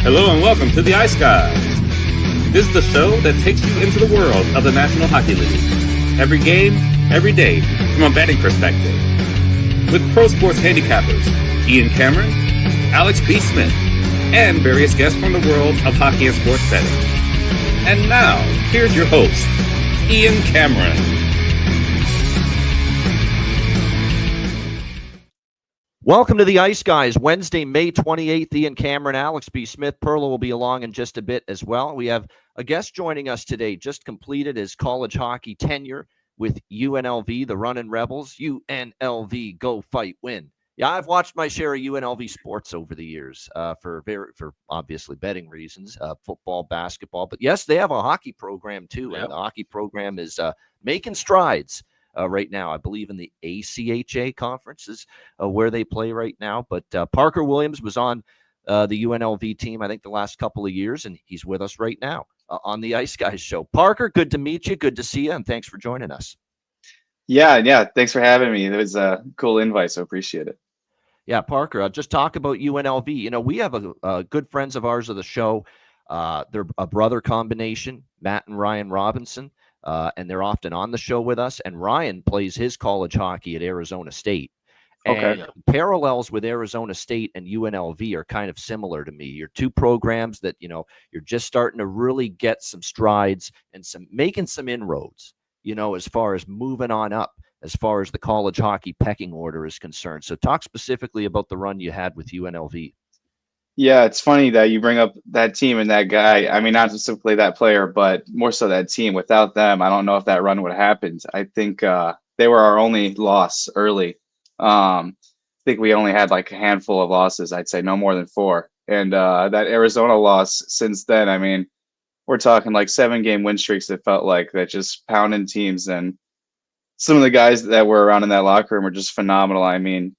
Hello and welcome to the Ice Guys. This is the show that takes you into the world of the National Hockey League. Every game, every day, from a betting perspective. With pro sports handicappers Ian Cameron, Alex B. Smith, and various guests from the world of hockey and sports betting. And now, here's your host, Ian Cameron. Welcome to the Ice Guys, Wednesday, May 28th. Ian Cameron, Alex B. Smith. Perla will be along in just a bit as well. We have a guest joining us today, just completed his college hockey tenure with UNLV, the Runnin' Rebels. UNLV, go fight, win. Yeah, I've watched my share of UNLV sports over the years for obviously betting reasons, football, basketball. But yes, they have a hockey program too, Yep. and the hockey program is making strides. Right now, I believe in the ACHA conference is where they play right now. But Parker Williams was on the UNLV team, I think, the last couple of years, and he's with us right now on the Ice Guys show. Parker, good to meet you. Good to see you, and thanks for joining us. Yeah. Thanks for having me. It was a cool invite, so appreciate it. Yeah, Parker, just talk about UNLV. You know, we have a good friends of ours of the show. They're a brother combination, Matt and Ryan Robinson. And they're often on the show with us. And Ryan plays his college hockey at Arizona State. And Okay. parallels with Arizona State and UNLV are kind of similar to me. You're two programs that, you know, you're just starting to really get some strides and making some inroads, you know, as far as moving on up, as far as the college hockey pecking order is concerned. So talk specifically about the run you had with UNLV. Yeah, it's funny that you bring up that team and that guy. I mean, not specifically that player, but more so that team. Without them, I don't know if that run would have happened. I think they were our only loss early. I think we only had like a handful of losses. I'd say no more than 4. And that Arizona loss since then, I mean, we're talking like 7-game win streaks. It felt like that, just pounding teams. And some of the guys that were around in that locker room were just phenomenal. I mean,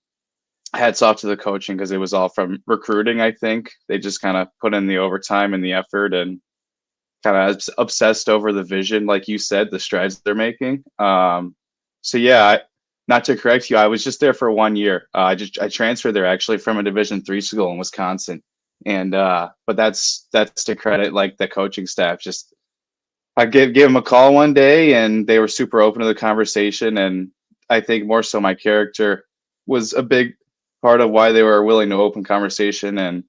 hats off to the coaching because it was all from recruiting. I think they just kind of put in the overtime and the effort and kind of obsessed over the vision, like you said, the strides they're making. So yeah, not to correct you, I was just there for 1 year. I transferred there actually from a Division III school in Wisconsin, and but that's to credit like the coaching staff. Just I gave them a call one day, and they were super open to the conversation, and I think more so my character was a big part of why they were willing to open conversation. And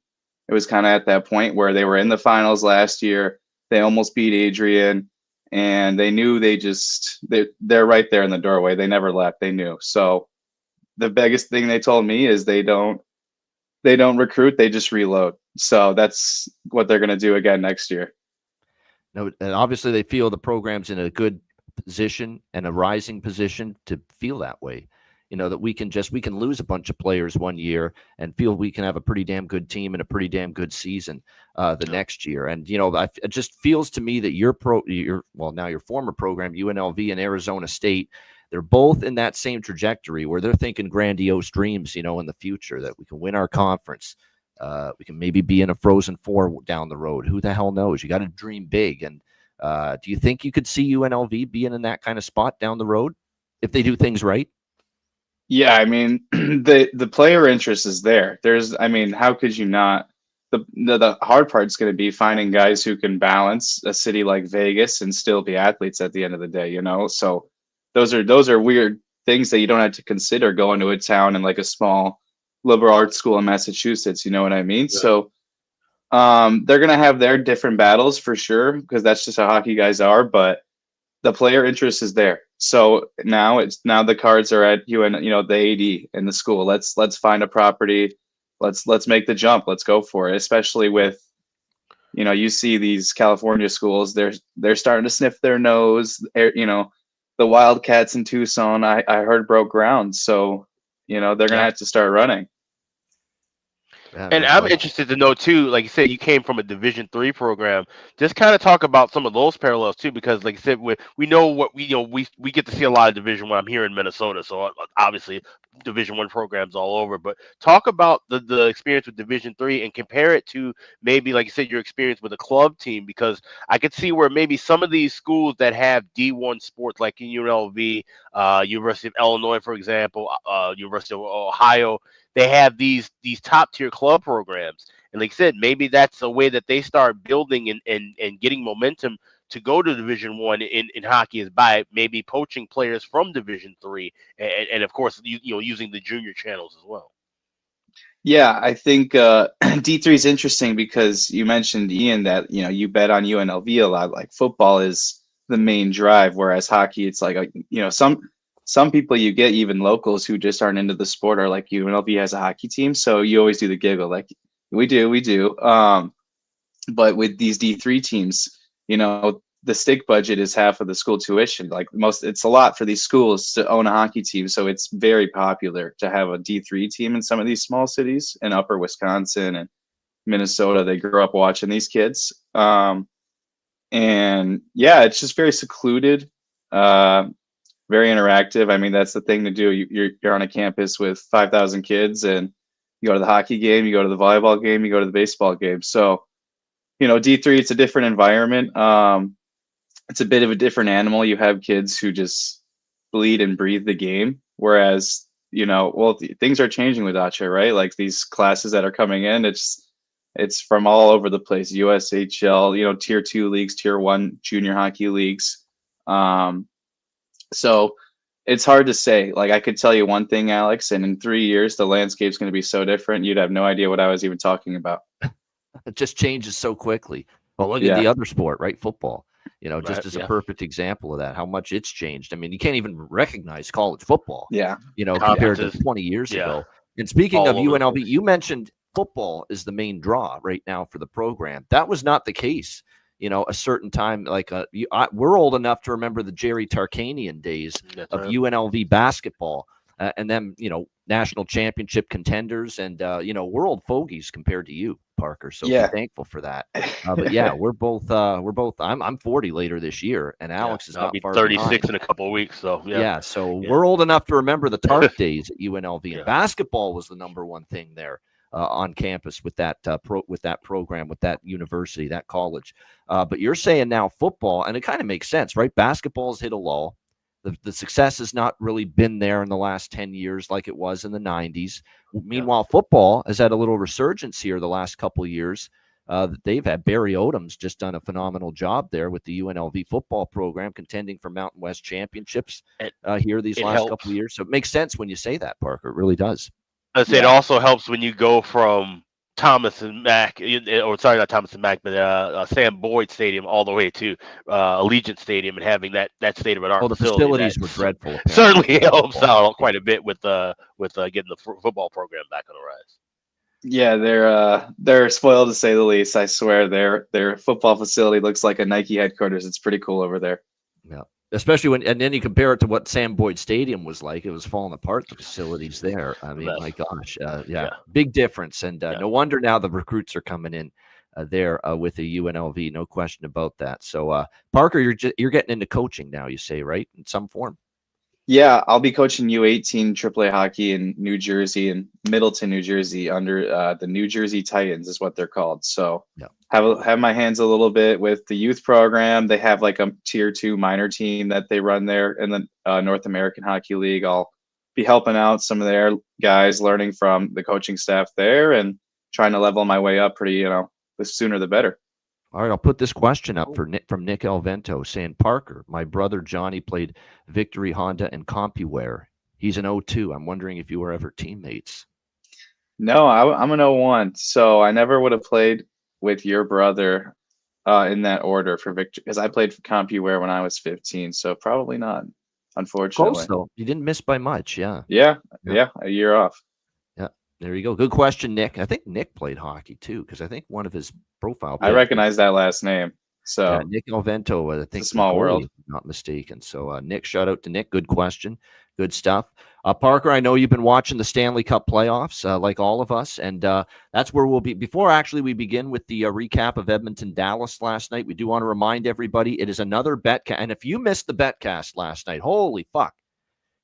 it was kind of at that point where they were in the finals last year. They almost beat Adrian, and they knew they're right there in the doorway. They never left. They knew. So the biggest thing they told me is they don't recruit, they just reload. So that's what they're going to do again next year. No, and obviously they feel the program's in a good position and a rising position to feel that way. You know, that we can lose a bunch of players 1 year and feel we can have a pretty damn good team and a pretty damn good season the next year. And, you know, it just feels to me that your former program, UNLV and Arizona State, they're both in that same trajectory where they're thinking grandiose dreams, you know, in the future, that we can win our conference. We can maybe be in a Frozen Four down the road. Who the hell knows? You got to dream big. And do you think you could see UNLV being in that kind of spot down the road if they do things right? Yeah, I mean, the player interest is there. I mean, how could you not? The hard part is going to be finding guys who can balance a city like Vegas and still be athletes at the end of the day, you know? So those are weird things that you don't have to consider going to a town in like a small liberal arts school in Massachusetts, you know what I mean? Yeah. So they're going to have their different battles for sure, because that's just how hockey guys are, but the player interest is there. So now the cards are at you and, you know, the AD in the school. Let's find a property. Let's make the jump. Let's go for it. Especially with, you know, you see these California schools, they're starting to sniff their nose. You know, the Wildcats in Tucson, I heard broke ground. So, you know, they're gonna have to start running. And I'm interested to know too, like you said, you came from a Division III program. Just kind of talk about some of those parallels too, because like you said, we know what we get to see a lot of Division I. I'm here in Minnesota, so obviously Division I programs all over. But talk about the experience with Division III and compare it to maybe, like you said, your experience with a club team, because I could see where maybe some of these schools that have D1 sports, like in UNLV, University of Illinois, for example, University of Ohio, they have these top tier club programs. And like I said, maybe that's a way that they start building and getting momentum to go to Division One in hockey, is by maybe poaching players from Division Three, and of course, using the junior channels as well. Yeah, I think D3 is interesting because you mentioned, Ian, that you bet on UNLV a lot. Like football is the main drive, whereas hockey, it's like some people you get, even locals who just aren't into the sport, are like, UNLV has a hockey team, so you always do the giggle like we do. But with these D3 teams, the stick budget is half of the school tuition. Like it's a lot for these schools to own a hockey team. So it's very popular to have a D3 team in some of these small cities in upper Wisconsin and Minnesota. They grew up watching these kids. And yeah, it's just very secluded, very interactive. I mean, that's the thing to do. You're on a campus with 5,000 kids, and you go to the hockey game, you go to the volleyball game, you go to the baseball game. So, D3, it's a different environment. It's a bit of a different animal. You have kids who just bleed and breathe the game, whereas things are changing with ACHA, right? Like these classes that are coming in, it's from all over the place. USHL, tier 2 leagues, tier 1 junior hockey leagues. So it's hard to say. Like I could tell you one thing, Alex, and in 3 years the landscape's going to be so different. You'd have no idea what I was even talking about. It just changes so quickly. Well, look at the other sport, right? Football. Just as a perfect example of that, how much it's changed. I mean, you can't even recognize college football, compared to 20 years ago. And speaking of UNLV, you mentioned football is the main draw right now for the program. That was not the case, a certain time. Like we're old enough to remember the Jerry Tarkanian days of UNLV basketball, and then, national championship contenders and, we're old fogies compared to you, Parker. So be thankful for that. But yeah, we're both, I'm 40 later this year, and Alex is I'll not be far 36 behind. in a couple of weeks. So so we're old enough to remember the Tark days at UNLV, and basketball was the number one thing there on campus with that program, with that university, that college. But you're saying now football, and it kind of makes sense, right? Basketball's hit a lull. The success has not really been there in the last 10 years like it was in the 90s. Meanwhile, football has had a little resurgence here the last couple of years. They've had Barry Odom's just done a phenomenal job there with the UNLV football program, contending for Mountain West championships here these last couple of years. So it makes sense when you say that, Parker. It really does. I'd say it also helps when you go from Thomas and Mack, or sorry, not Thomas and Mack, but Sam Boyd Stadium all the way to Allegiant Stadium, and having that state of an art the facilities were dreadful. Certainly helps out quite a bit with getting the football program back on the rise. Yeah, they're spoiled to say the least. I swear, their football facility looks like a Nike headquarters. It's pretty cool over there. Yeah. Especially and then you compare it to what Sam Boyd Stadium was like. It was falling apart, the facilities there. I mean, my gosh. Big difference. And no wonder now the recruits are coming in there with the UNLV. No question about that. So, Parker, you're getting into coaching now, you say, right? In some form. Yeah, I'll be coaching U18 AAA hockey in New Jersey and Middleton, New Jersey, under the New Jersey Titans is what they're called. So have my hands a little bit with the youth program. They have like a tier 2 minor team that they run there in the North American Hockey League. I'll be helping out some of their guys, learning from the coaching staff there and trying to level my way up pretty, the sooner the better. All right, I'll put this question up from Nick Alvento saying, Parker, my brother Johnny played Victory Honda and CompuWare. He's an 02. I'm wondering if you were ever teammates. No, I'm an 01. So I never would have played with your brother in that order for Victory, because I played for CompuWare when I was 15. So probably not, unfortunately. Close, though. You didn't miss by much, Yeah, a year off. There you go. Good question, Nick. I think Nick played hockey too, because I think one of his profile. I recognize that last name. So Nick Alvento, I think, it's a small world, if I'm not mistaken. So Nick, shout out to Nick. Good question. Good stuff. Parker, I know you've been watching the Stanley Cup playoffs like all of us, and that's where we'll be. Before actually we begin with the recap of Edmonton-Dallas last night, we do want to remind everybody it is another betcast. And if you missed the betcast last night, holy fuck,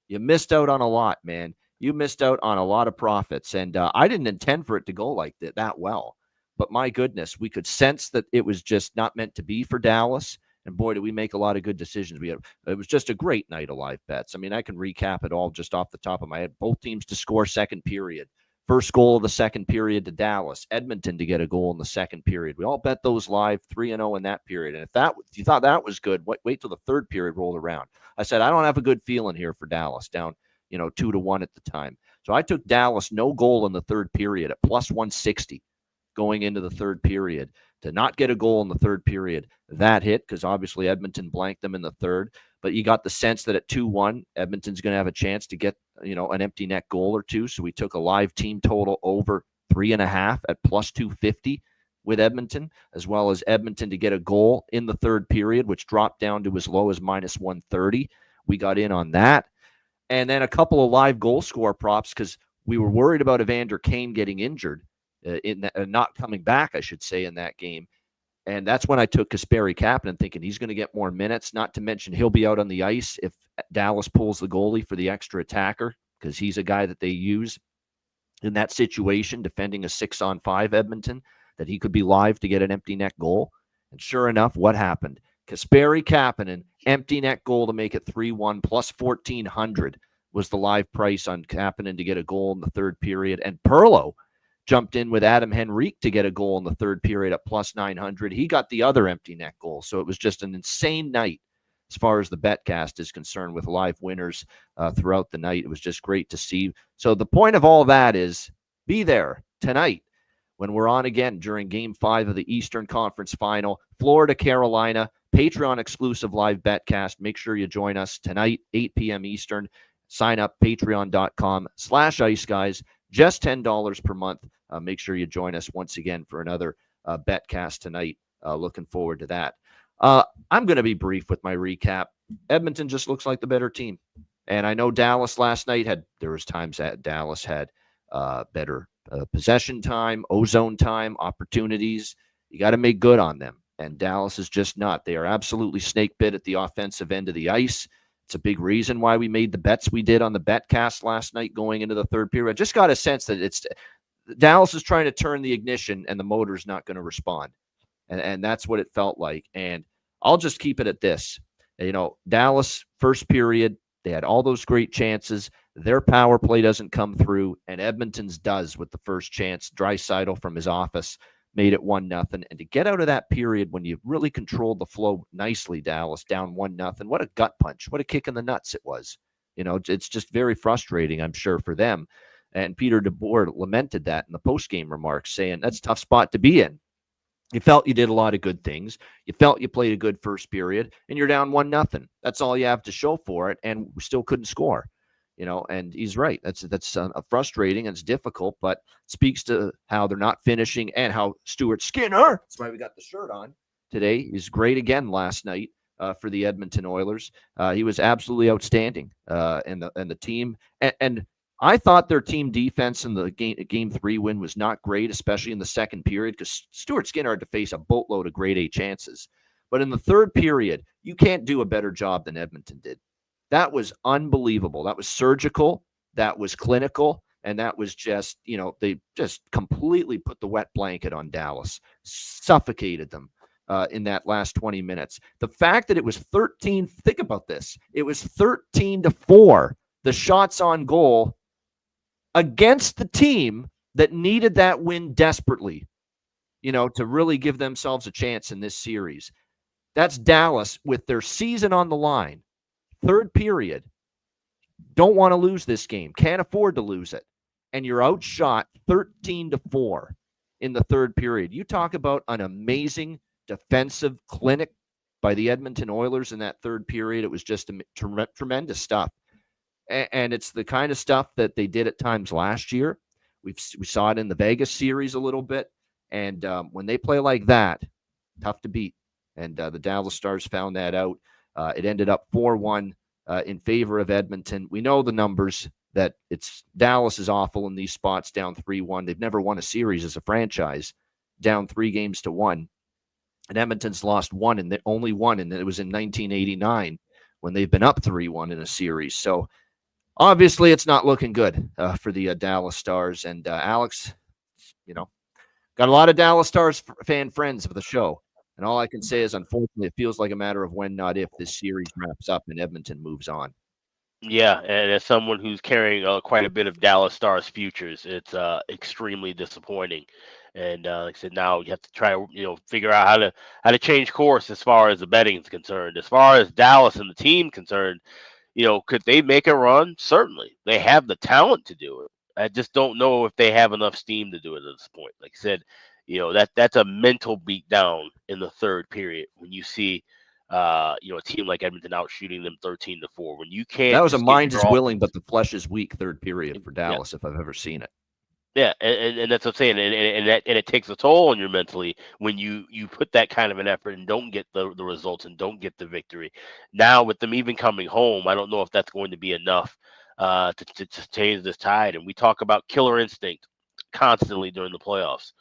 you missed out on a lot, man. You missed out on a lot of profits, and I didn't intend for it to go like that well. But my goodness, we could sense that it was just not meant to be for Dallas. And boy, did we make a lot of good decisions. It was just a great night of live bets. I mean, I can recap it all just off the top of my head. Both teams to score second period. First goal of the second period to Dallas. Edmonton to get a goal in the second period. We all bet those live 3-0 in that period. And if you thought that was good, wait till the third period rolled around. I said, I don't have a good feeling here for Dallas, down 2-1 at the time. So I took Dallas no goal in the third period at plus 160 going into the third period. To not get a goal in the third period, that hit because obviously Edmonton blanked them in the third. But you got the sense that at 2-1, Edmonton's going to have a chance to get an empty net goal or two. So we took a live team total over 3.5 at plus 250 with Edmonton, as well as Edmonton to get a goal in the third period, which dropped down to as low as minus 130. We got in on that. And then a couple of live goal score props because we were worried about Evander Kane getting injured, not coming back, I should say, in that game. And that's when I took Kasperi Kapanen, thinking he's going to get more minutes, not to mention he'll be out on the ice if Dallas pulls the goalie for the extra attacker, because he's a guy that they use in that situation, defending a 6-on-5 Edmonton, that he could be live to get an empty net goal. And sure enough, what happened? Kasperi Kapanen, empty net goal to make it 3-1, plus 1,400 was the live price on Kapanen to get a goal in the third period. And Perlo jumped in with Adam Henrique to get a goal in the third period at plus 900. He got the other empty net goal. So it was just an insane night as far as the betcast is concerned, with live winners throughout the night. It was just great to see. So the point of all that is be there tonight when we're on again during Game 5 of the Eastern Conference Final, Florida, Carolina, Patreon exclusive live betcast. Make sure you join us tonight, 8 p.m. Eastern. Sign up, patreon.com/Ice Guys. Just $10 per month. Make sure you join us once again for another betcast tonight. Looking forward to that. I'm going to be brief with my recap. Edmonton just looks like the better team. And I know Dallas last night there was times that Dallas had better possession time, ozone time, opportunities. You got to make good on them. And Dallas is just not. They are absolutely snake bit at the offensive end of the ice. It's a big reason why we made the bets we did on the betcast last night going into the third period. I just got a sense that Dallas is trying to turn the ignition and the motor's not going to respond. And that's what it felt like. And I'll just keep it at this. Dallas, first period, they had all those great chances. Their power play doesn't come through, and Edmonton's does with the first chance. Draisaitl from his office made it 1-0. And to get out of that period when you really controlled the flow nicely, Dallas, down 1-0, what a gut punch. What a kick in the nuts it was. It's just very frustrating, I'm sure, for them. And Peter DeBoer lamented that in the post-game remarks, saying that's a tough spot to be in. You felt you did a lot of good things. You felt you played a good first period, and you're down 1-0. That's all you have to show for it, and we still couldn't score. And he's right. That's frustrating and it's difficult, but speaks to how they're not finishing and how Stuart Skinner, that's why we got the shirt on today, is great again last night for the Edmonton Oilers. He was absolutely outstanding, and the team. And I thought their team defense in the game 3 win was not great, especially in the second period, because Stuart Skinner had to face a boatload of grade A chances. But in the third period, you can't do a better job than Edmonton did. That was unbelievable. That was surgical. That was clinical. And that was just, they just completely put the wet blanket on Dallas, suffocated them in that last 20 minutes. The fact that it was 13, think about this. It was 13-4, the shots on goal against the team that needed that win desperately, to really give themselves a chance in this series. That's Dallas with their season on the line. Third period, don't want to lose this game, can't afford to lose it, and you're outshot 13-4 in the third period. You talk about an amazing defensive clinic by the Edmonton Oilers in that third period. It was just tremendous stuff, and it's the kind of stuff that they did at times last year. We saw it in the Vegas series a little bit, and when they play like that, tough to beat, and the Dallas Stars found that out. It ended up 4-1 in favor of Edmonton. We know the numbers that Dallas is awful in these spots, down 3-1. They've never won a series as a franchise, down 3-1. And Edmonton's lost one, and only one, and it was in 1989 when they've been up 3-1 in a series. So obviously it's not looking good for the Dallas Stars. And Alex, got a lot of Dallas Stars fan friends of the show. And all I can say is, unfortunately, it feels like a matter of when, not if, this series wraps up and Edmonton moves on. Yeah, and as someone who's carrying quite a bit of Dallas Stars futures, it's extremely disappointing. And like I said, now you have to try to figure out how to change course as far as the betting is concerned. As far as Dallas and the team concerned, could they make a run? Certainly, they have the talent to do it. I just don't know if they have enough steam to do it at this point. Like I said, that's a mental beat down in the third period when you see a team like Edmonton out shooting them 13-4. When you can't That was a just get mind is your willing, but the flesh is weak third period for yeah, Dallas, if I've ever seen it. yeah, and that's what I'm saying, and it takes a toll on you mentally when you put that kind of an effort and don't get the results and don't get the victory. Now with them even coming home, I don't know if that's going to be enough to change this tide. And we talk about killer instinct constantly during the playoffs.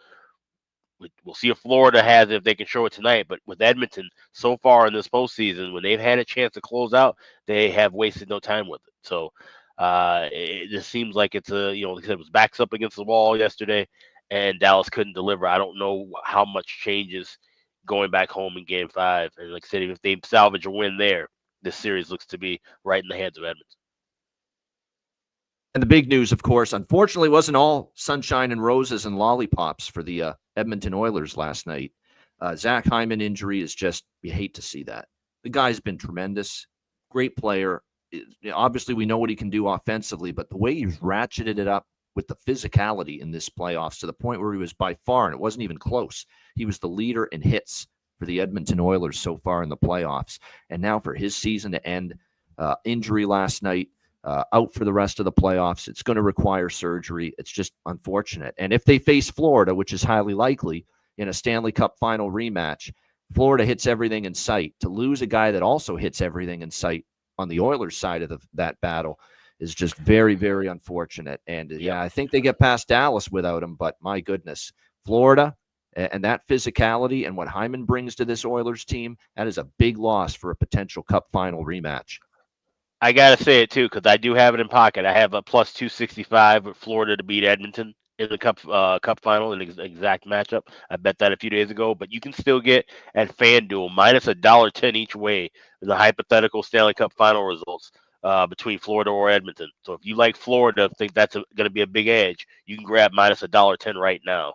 We'll see if Florida has it, if they can show it tonight. But with Edmonton, so far in this postseason, when they've had a chance to close out, they have wasted no time with it. So it just seems like it's like I said, it was backs up against the wall yesterday, and Dallas couldn't deliver. I don't know how much changes going back home in Game 5. And like I said, if they salvage a win there, this series looks to be right in the hands of Edmonton. And the big news, of course, unfortunately, wasn't all sunshine and roses and lollipops for the Edmonton Oilers last night. Zach Hyman injury is just, you hate to see that. The guy's been tremendous, great player. Obviously, we know what he can do offensively, but the way he's ratcheted it up with the physicality in this playoffs to the point where he was by far, and it wasn't even close, he was the leader in hits for the Edmonton Oilers so far in the playoffs. And now for his season to end, injury last night, out for the rest of the playoffs. It's going to require surgery. It's just unfortunate. And if they face Florida, which is highly likely in a Stanley Cup final rematch, Florida hits everything in sight. To lose a guy that also hits everything in sight on the Oilers side of that battle is just very, very unfortunate. And yeah, I think they get past Dallas without him, but my goodness, Florida and that physicality and what Hyman brings to this Oilers team, that is a big loss for a potential Cup final rematch. I gotta say it too, because I do have it in pocket. I have a plus 265 with Florida to beat Edmonton in the cup final in the exact matchup. I bet that a few days ago, but you can still get at FanDuel minus $1.10 each way in the hypothetical Stanley Cup final results between Florida or Edmonton. So if you like Florida, think that's going to be a big edge, you can grab minus $1.10 right now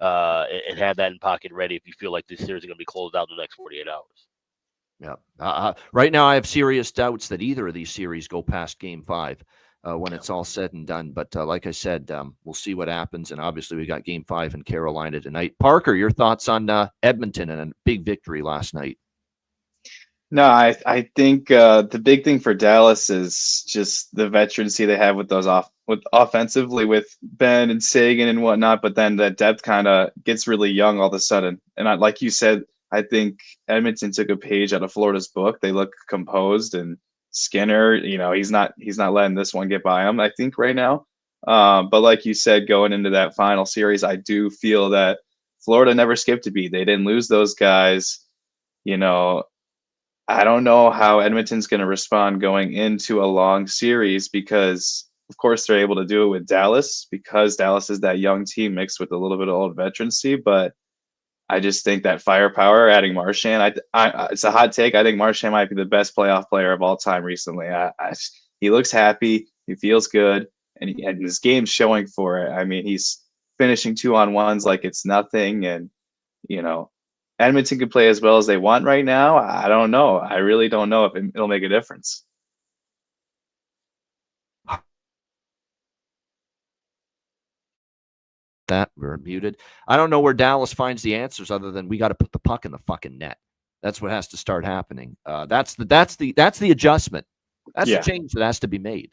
and have that in pocket ready if you feel like this series is going to be closed out in the next 48 hours. Yeah. Right now, I have serious doubts that either of these series go past Game 5 when it's all said and done. But like I said, we'll see what happens. And obviously, we got Game 5 in Carolina tonight. Parker, your thoughts on Edmonton and a big victory last night? No, I think the big thing for Dallas is just the veterancy they have with those offensively with Ben and Sagan and whatnot. But then that depth kind of gets really young all of a sudden. And like you said, I think Edmonton took a page out of Florida's book. They look composed, and Skinner, he's not letting this one get by him, I think, right now. But like you said, going into that final series, I do feel that Florida never skipped a beat. They didn't lose those guys. I don't know how Edmonton's going to respond going into a long series because, of course, they're able to do it with Dallas because Dallas is that young team mixed with a little bit of old veterancy, but I just think that firepower, adding Marchand, it's a hot take. I think Marchand might be the best playoff player of all time recently. He looks happy, he feels good, and his game's showing for it. I mean, he's finishing 2-on-1s like it's nothing, and Edmonton can play as well as they want right now. I don't know. I really don't know if it'll make a difference. That we're muted. I don't know where Dallas finds the answers other than we got to put the puck in the fucking net. That's what has to start happening. That's the adjustment. That's the change that has to be made.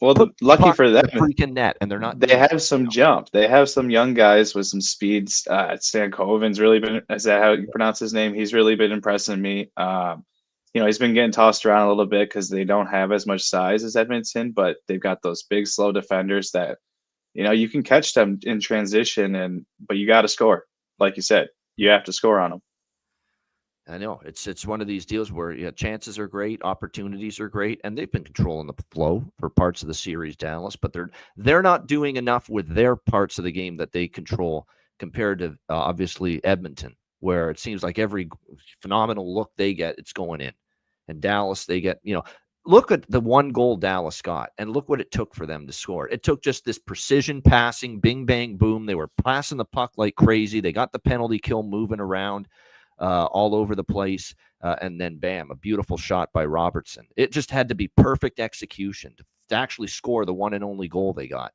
Well, lucky for them, the freaking net, and they're not. They have some jump. They have some young guys with some speeds. Stan Coven's really been. Is that how you pronounce his name? He's really been impressing me. He's been getting tossed around a little bit because they don't have as much size as Edmonton, but they've got those big, slow defenders that. You can catch them in transition, but you got to score. Like you said, you have to score on them. I know it's one of these deals where chances are great, opportunities are great, and they've been controlling the flow for parts of the series, Dallas. But they're not doing enough with their parts of the game that they control compared to obviously Edmonton, where it seems like every phenomenal look they get, it's going in. And Dallas, they get look at the one goal Dallas got, and look what it took for them to score. It took just this precision passing, bing, bang, boom. They were passing the puck like crazy. They got the penalty kill moving around all over the place, and then bam, a beautiful shot by Robertson. It just had to be perfect execution to actually score the one and only goal they got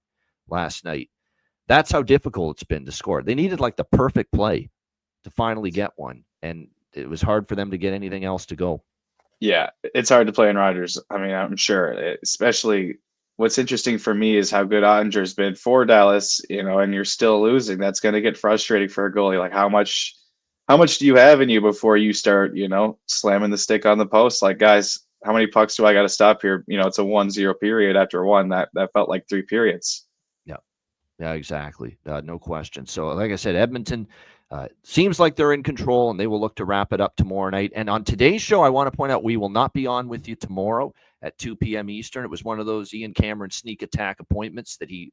last night. That's how difficult it's been to score. They needed like the perfect play to finally get one, and it was hard for them to get anything else to go. Yeah, it's hard to play in Rogers. I mean, I'm sure, especially what's interesting for me is how good Ottinger's been for Dallas, and you're still losing. That's going to get frustrating for a goalie. Like how much do you have in you before you start, slamming the stick on the post? Like, guys, how many pucks do I got to stop here? It's a 1-0 period after one. That felt like 3 periods. Yeah, exactly. No question. So, like I said, Edmonton seems like they're in control, and they will look to wrap it up tomorrow night. And on today's show, I want to point out we will not be on with you tomorrow at 2 p.m. Eastern. It was one of those Ian Cameron sneak attack appointments that he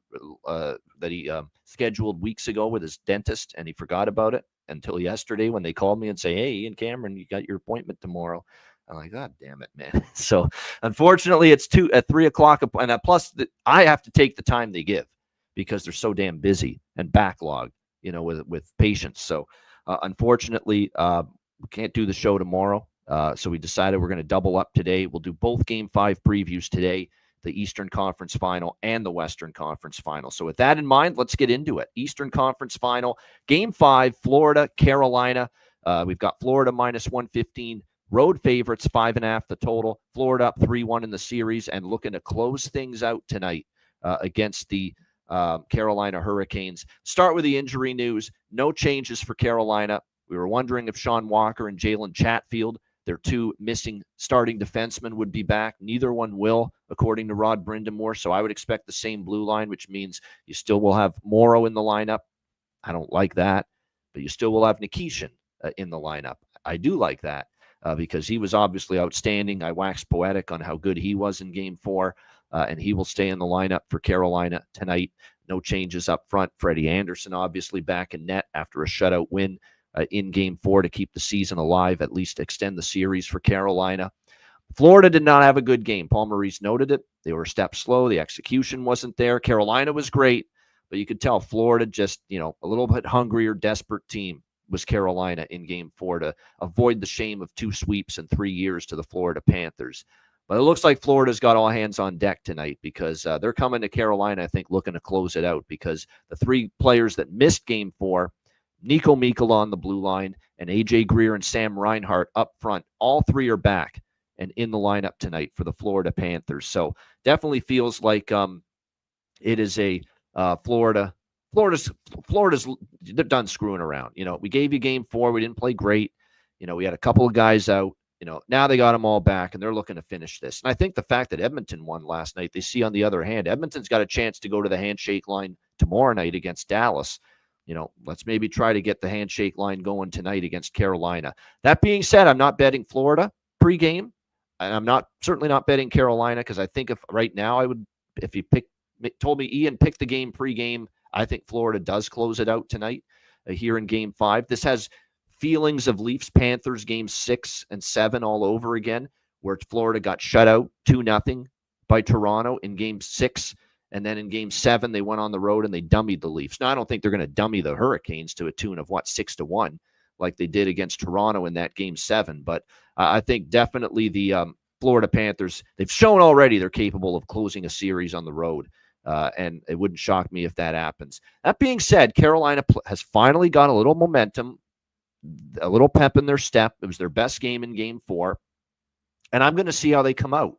scheduled weeks ago with his dentist, and he forgot about it until yesterday when they called me and say, "Hey, Ian Cameron, you got your appointment tomorrow." I'm like, God damn it, man. So, unfortunately, it's 3 o'clock, and plus I have to take the time they give, because they're so damn busy and backlogged, with patients. So, unfortunately, we can't do the show tomorrow. So we decided we're going to double up today. We'll do both Game 5 previews today, the Eastern Conference Final and the Western Conference Final. So with that in mind, let's get into it. Eastern Conference Final, Game 5, Florida, Carolina. We've got Florida minus 115. Road favorites, 5.5 the total. Florida up 3-1 in the series and looking to close things out tonight against the Carolina Hurricanes. Start with the injury news. No changes for Carolina. We were wondering if Sean Walker and Jalen Chatfield, their two missing starting defensemen, would be back. Neither one will, according to Rod Brindamore. So I would expect the same blue line, which means you still will have Morrow in the lineup. I don't like that, but you still will have Nikishin in the lineup. I do like that because he was obviously outstanding. I waxed poetic on how good he was in Game 4. And he will stay in the lineup for Carolina tonight. No changes up front. Freddie Anderson obviously back in net after a shutout win in Game 4 to keep the season alive, at least extend the series for Carolina. Florida did not have a good game. Paul Maurice noted it. They were a step slow. The execution wasn't there. Carolina was great, but you could tell Florida just, a little bit hungrier, desperate team was Carolina in Game 4 to avoid the shame of 2 sweeps in 3 years to the Florida Panthers. But it looks like Florida's got all hands on deck tonight because they're coming to Carolina, I think, looking to close it out because the 3 players that missed Game 4, Nico Mikkola on the blue line and A.J. Greer and Sam Reinhart up front, all 3 are back and in the lineup tonight for the Florida Panthers. So definitely feels like it is a Florida's they're done screwing around. We gave you Game 4. We didn't play great. We had a couple of guys out. Now they got them all back, and they're looking to finish this. And I think the fact that Edmonton won last night, they see on the other hand, Edmonton's got a chance to go to the handshake line tomorrow night against Dallas. Let's maybe try to get the handshake line going tonight against Carolina. That being said, I'm not betting Florida pregame, and I'm certainly not betting Carolina because I think if right now if you told me Ian pick the game pregame, I think Florida does close it out tonight here in Game 5. This has feelings of Leafs-Panthers Game 6 and 7 all over again, where Florida got shut out 2-0 by Toronto in Game 6, and then in Game 7 they went on the road and they dummied the Leafs. Now I don't think they're going to dummy the Hurricanes to a tune of 6-1 like they did against Toronto in that Game 7, but I think definitely the Florida Panthers, they've shown already they're capable of closing a series on the road. And it wouldn't shock me if that happens. That being said, Carolina has finally got a little momentum, a little pep in their step. It was their best game in Game 4. And I'm going to see how they come out.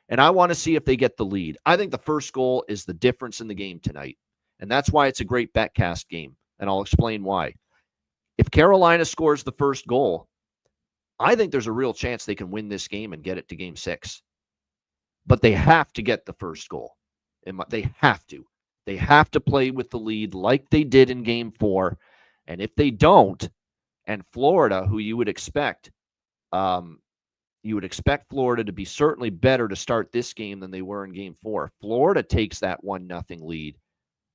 And I want to see if they get the lead. I think the first goal is the difference in the game tonight. And that's why it's a great betcast game. And I'll explain why. If Carolina scores the first goal, I think there's a real chance they can win this game and get it to Game 6. But they have to get the first goal. They have to. They have to play with the lead like they did in Game 4. And if they don't, and Florida, who you would expect Florida to be certainly better to start this game than they were in Game 4. Florida takes that 1-0 lead.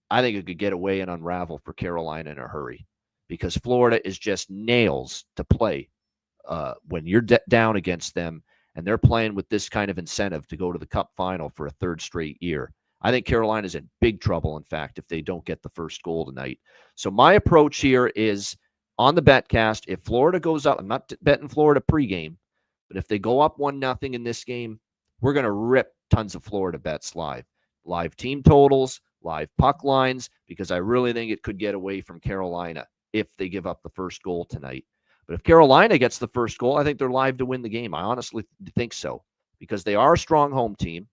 I think it could get away and unravel for Carolina in a hurry because Florida is just nails to play when you're down against them. and they're playing with this kind of incentive to go to the Cup final for a third straight year. I think Carolina's in big trouble, in fact, if they don't get the first goal tonight. So my approach here is on the betcast, if Florida goes up, I'm not betting Florida pregame, but if they go up 1-0 in this game, we're going to rip tons of Florida bets live team totals, live puck lines, because I really think it could get away from Carolina if they give up the first goal tonight. But if Carolina gets the first goal, I think they're live to win the game. I honestly think so, because they are a strong home team.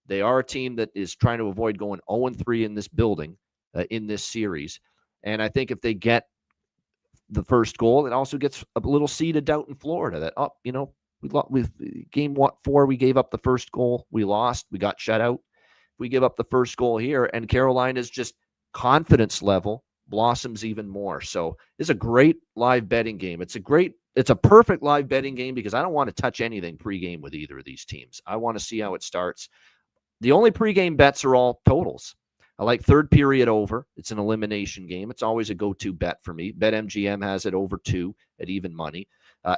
They are a team that is trying to avoid going 0-3 in this building, in this series. And I think if they get the first goal, it also gets a little seed of doubt in Florida that, game 4, we gave up the first goal. We lost. We got shut out. We give up the first goal here, and Carolina's just confidence level blossoms even more. So it's a great live betting game. It's a perfect live betting game because I don't want to touch anything pregame with either of these teams. I want to see how it starts. The only pregame bets are all totals. I like third period over. It's an elimination game. It's always a go-to bet for me. BetMGM has it over 2 at even money.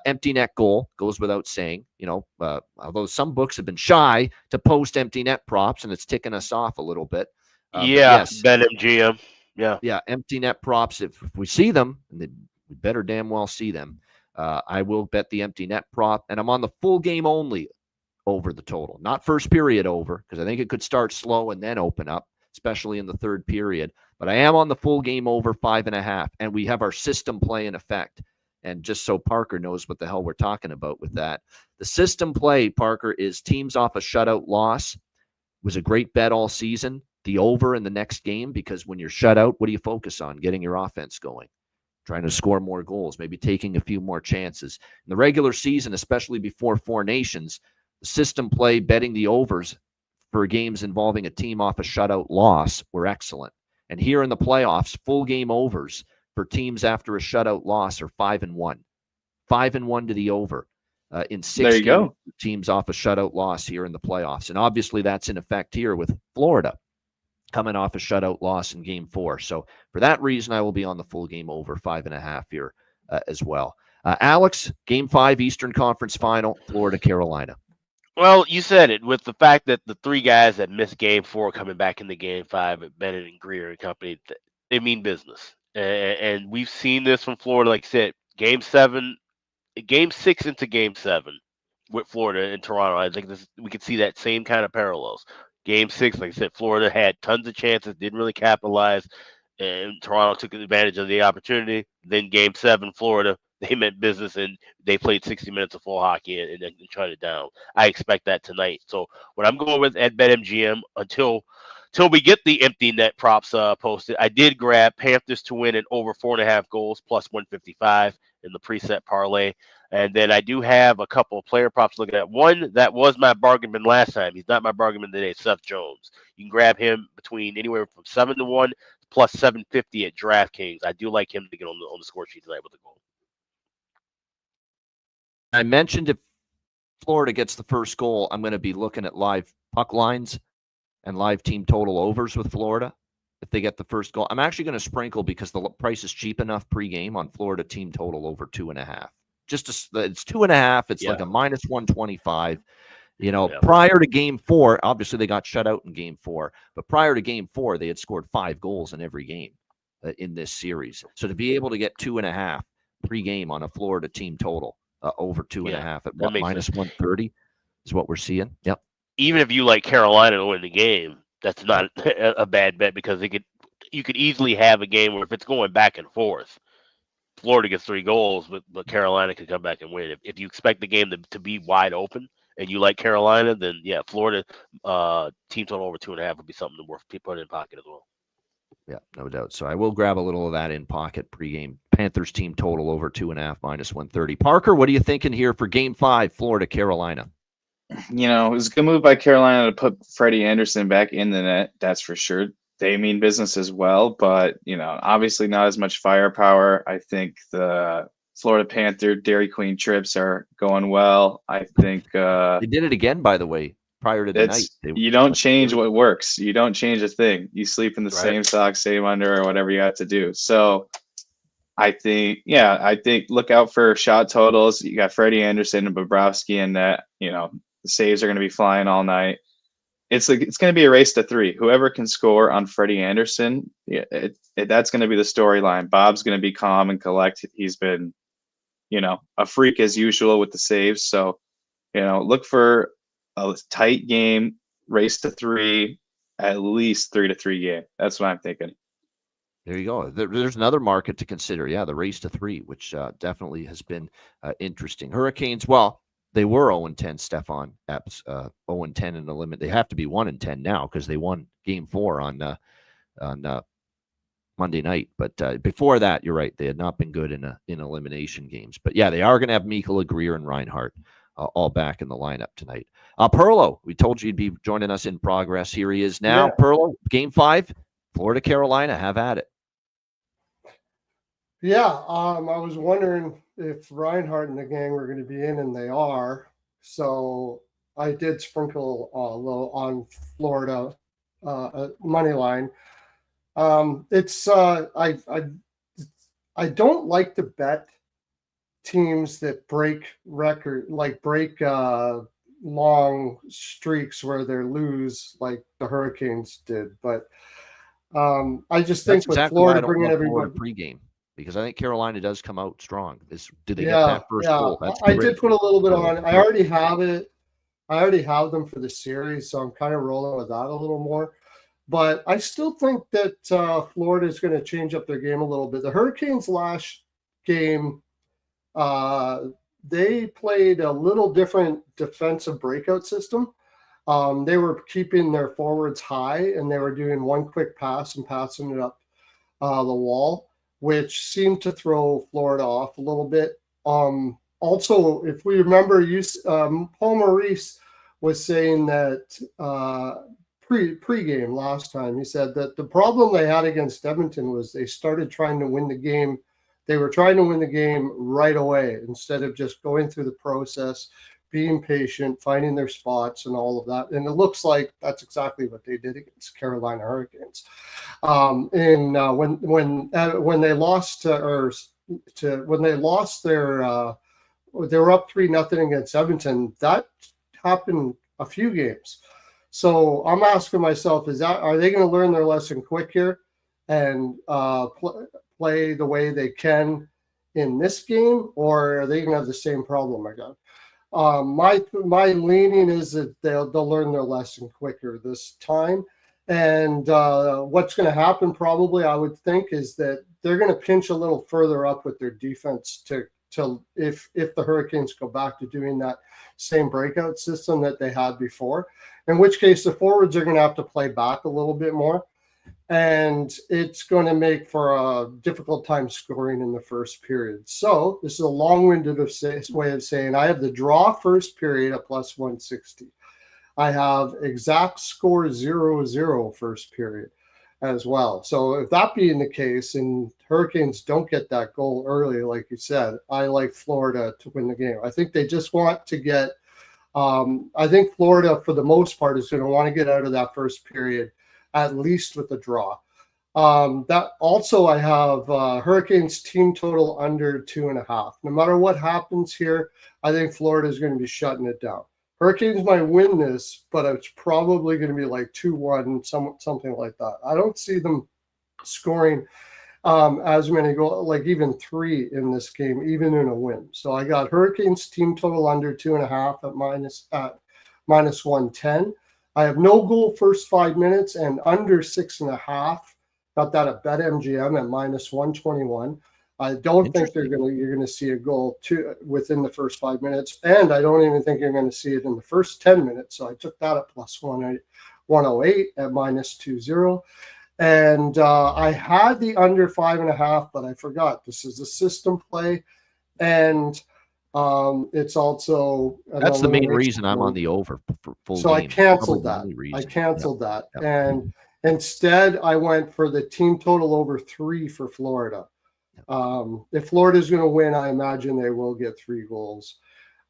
Empty net goal goes without saying. Although some books have been shy to post empty net props, and it's ticking us off a little bit. Yes, BetMGM. Yeah, empty net props. If we see them, and we better damn well see them, I will bet the empty net prop, and I'm on the full game only over the total, not first period over, because I think it could start slow and then open up, especially in the third period. But I am on the full game over 5.5, and we have our system play in effect. And just so Parker knows what the hell we're talking about with that, the system play, Parker, is teams off a shutout loss. It was a great bet all season. The over in the next game, because when you're shut out, what do you focus on? Getting your offense going, trying to score more goals, maybe taking a few more chances. In the regular season, especially before Four Nations, the system play, betting the overs for games involving a team off a shutout loss were excellent. And here in the playoffs, full game overs for teams after a shutout loss are 5-1. 5-1 to the over in 6 games, teams off a shutout loss here in the playoffs. And obviously that's in effect here with Florida coming off a shutout loss in game 4. So for that reason, I will be on the full game over 5.5 here as well. Alex, game 5, Eastern Conference Final, Florida, Carolina. Well, you said it, with the fact that the 3 guys that missed game 4 coming back into game 5 at Bennett and Greer and company, they mean business. And we've seen this from Florida, like I said, game 6 into game 7 with Florida and Toronto. I think we could see that same kind of parallels. Game 6, like I said, Florida had tons of chances, didn't really capitalize, and Toronto took advantage of the opportunity. Then game 7, Florida, they meant business, and they played 60 minutes of full hockey and then shut it down. I expect that tonight. So what I'm going with at BetMGM until we get the empty net props posted, I did grab Panthers to win and over 4.5 goals plus 155 in the preset parlay. And then I do have a couple of player props looking at. One that was my bargain bin last time. He's not my bargain bin today, Seth Jones. You can grab him between anywhere from 7-1 plus 750 at DraftKings. I do like him to get on the score sheet tonight with a goal. I mentioned if Florida gets the first goal, I'm going to be looking at live puck lines and live team total overs with Florida. If they get the first goal, I'm actually going to sprinkle, because the price is cheap enough pregame, on Florida team total over 2.5. It's 2.5. It's like a minus 125. Prior to game 4, obviously they got shut out in game 4, but prior to game 4, they had scored 5 goals in every game in this series. So to be able to get 2.5 pregame on a Florida team total over 2.5 at minus 130 is what we're seeing. Yep. Even if you like Carolina to win the game, that's not a bad bet, because you could easily have a game where if it's going back and forth, Florida gets 3 goals, but Carolina could come back and win. If you expect the game to be wide open and you like Carolina, then Florida team total over 2.5 would be something worth putting in pocket as well. Yeah, no doubt. So I will grab a little of that in pocket pregame. Panthers team total over 2.5 minus 130. Parker, what are you thinking here for game 5, Florida, Carolina? It was a good move by Carolina to put Freddie Anderson back in the net. That's for sure. They mean business as well, but, obviously not as much firepower. I think the Florida Panther Dairy Queen trips are going well. I think they did it again, by the way, prior to the night. You don't change what works. You don't change a thing. You sleep in the same socks, same underwear, whatever you have to do. So I think look out for shot totals. You got Freddie Anderson and Bobrovsky in that. The saves are going to be flying all night. It's going to be a race to 3. Whoever can score on Freddie Anderson, that's going to be the storyline. Bob's going to be calm and collect. He's been, a freak as usual with the saves. So, look for a tight game, race to 3, at least 3-3 game. That's what I'm thinking. There you go. There's another market to consider. Yeah, the race to 3, which definitely has been interesting. Hurricanes, well, they were 0-10, Stefan Epps, 0-10 in the limit. They have to be 1-10 now because they won Game 4 on Monday night. But before that, you're right. They had not been good in elimination games. But yeah, they are going to have Mikkola, Greer, and Reinhart all back in the lineup tonight. Perlo, we told you you'd be joining us in progress. Here he is now. Yeah. Perlo, Game 5, Florida, Carolina. Have at it. Yeah, I was wondering if Reinhart and the gang were going to be in, and they are. So I did sprinkle a little on Florida money line. I don't like to bet teams that break long streaks where they lose like the Hurricanes did. But I just think with Florida bringing everybody pregame. Because I think Carolina does come out strong. Do they get that first goal? I did put a little bit on. I already have it. I already have them for the series, so I'm kind of rolling with that a little more. But I still think that Florida is going to change up their game a little bit. The Hurricanes last game, they played a little different defensive breakout system. They were keeping their forwards high, and they were doing one quick pass and passing it up the wall, which seemed to throw Florida off a little bit. Also, if we remember, Paul Maurice was saying that pre-game last time, he said that the problem they had against Edmonton was they started trying to win the game. They were trying to win the game right away instead of just going through the process, being patient, finding their spots and all of that. And it looks like that's exactly what they did against Carolina Hurricanes. When they lost they were up 3-0 against Edmonton. That happened a few games. So I'm asking myself, are they going to learn their lesson quick here and play the way they can in this game, or are they going to have the same problem again? My leaning is that they'll learn their lesson quicker this time. And what's going to happen probably, I would think, is that they're going to pinch a little further up with their defense to if the Hurricanes go back to doing that same breakout system that they had before, in which case the forwards are going to have to play back a little bit more. And it's going to make for a difficult time scoring in the first period. So this is a long-winded way of saying I have the draw first period at plus 160. I have exact score 0-0 first period as well. So if that being the case and Hurricanes don't get that goal early, like you said, I like Florida to win the game. I think they just want to get I think Florida, for the most part, is going to want to get out of that first period at least with a draw. That also, I have Hurricanes team total under 2.5. No matter what happens here, I think Florida is going to be shutting it down. Hurricanes might win this, but it's probably going to be like 2-1, something like that. I don't see them scoring as many goals, like even 3 in this game, even in a win. So I got Hurricanes team total under 2.5 at minus 110. I have no goal first 5 minutes and under 6.5. Got that at BetMGM at minus 121. I don't think you're going to see a goal within the first 5 minutes, and I don't even think you're going to see it in the first 10 minutes. So I took that at plus 108 at minus 20. And I had the under 5.5, but I forgot. This is a system play, and it's also that's the main reason I'm on the over for full so game. I canceled that. Yep. And instead I went for the team total over 3 for Florida. If Florida is going to win, I imagine they will get 3 goals.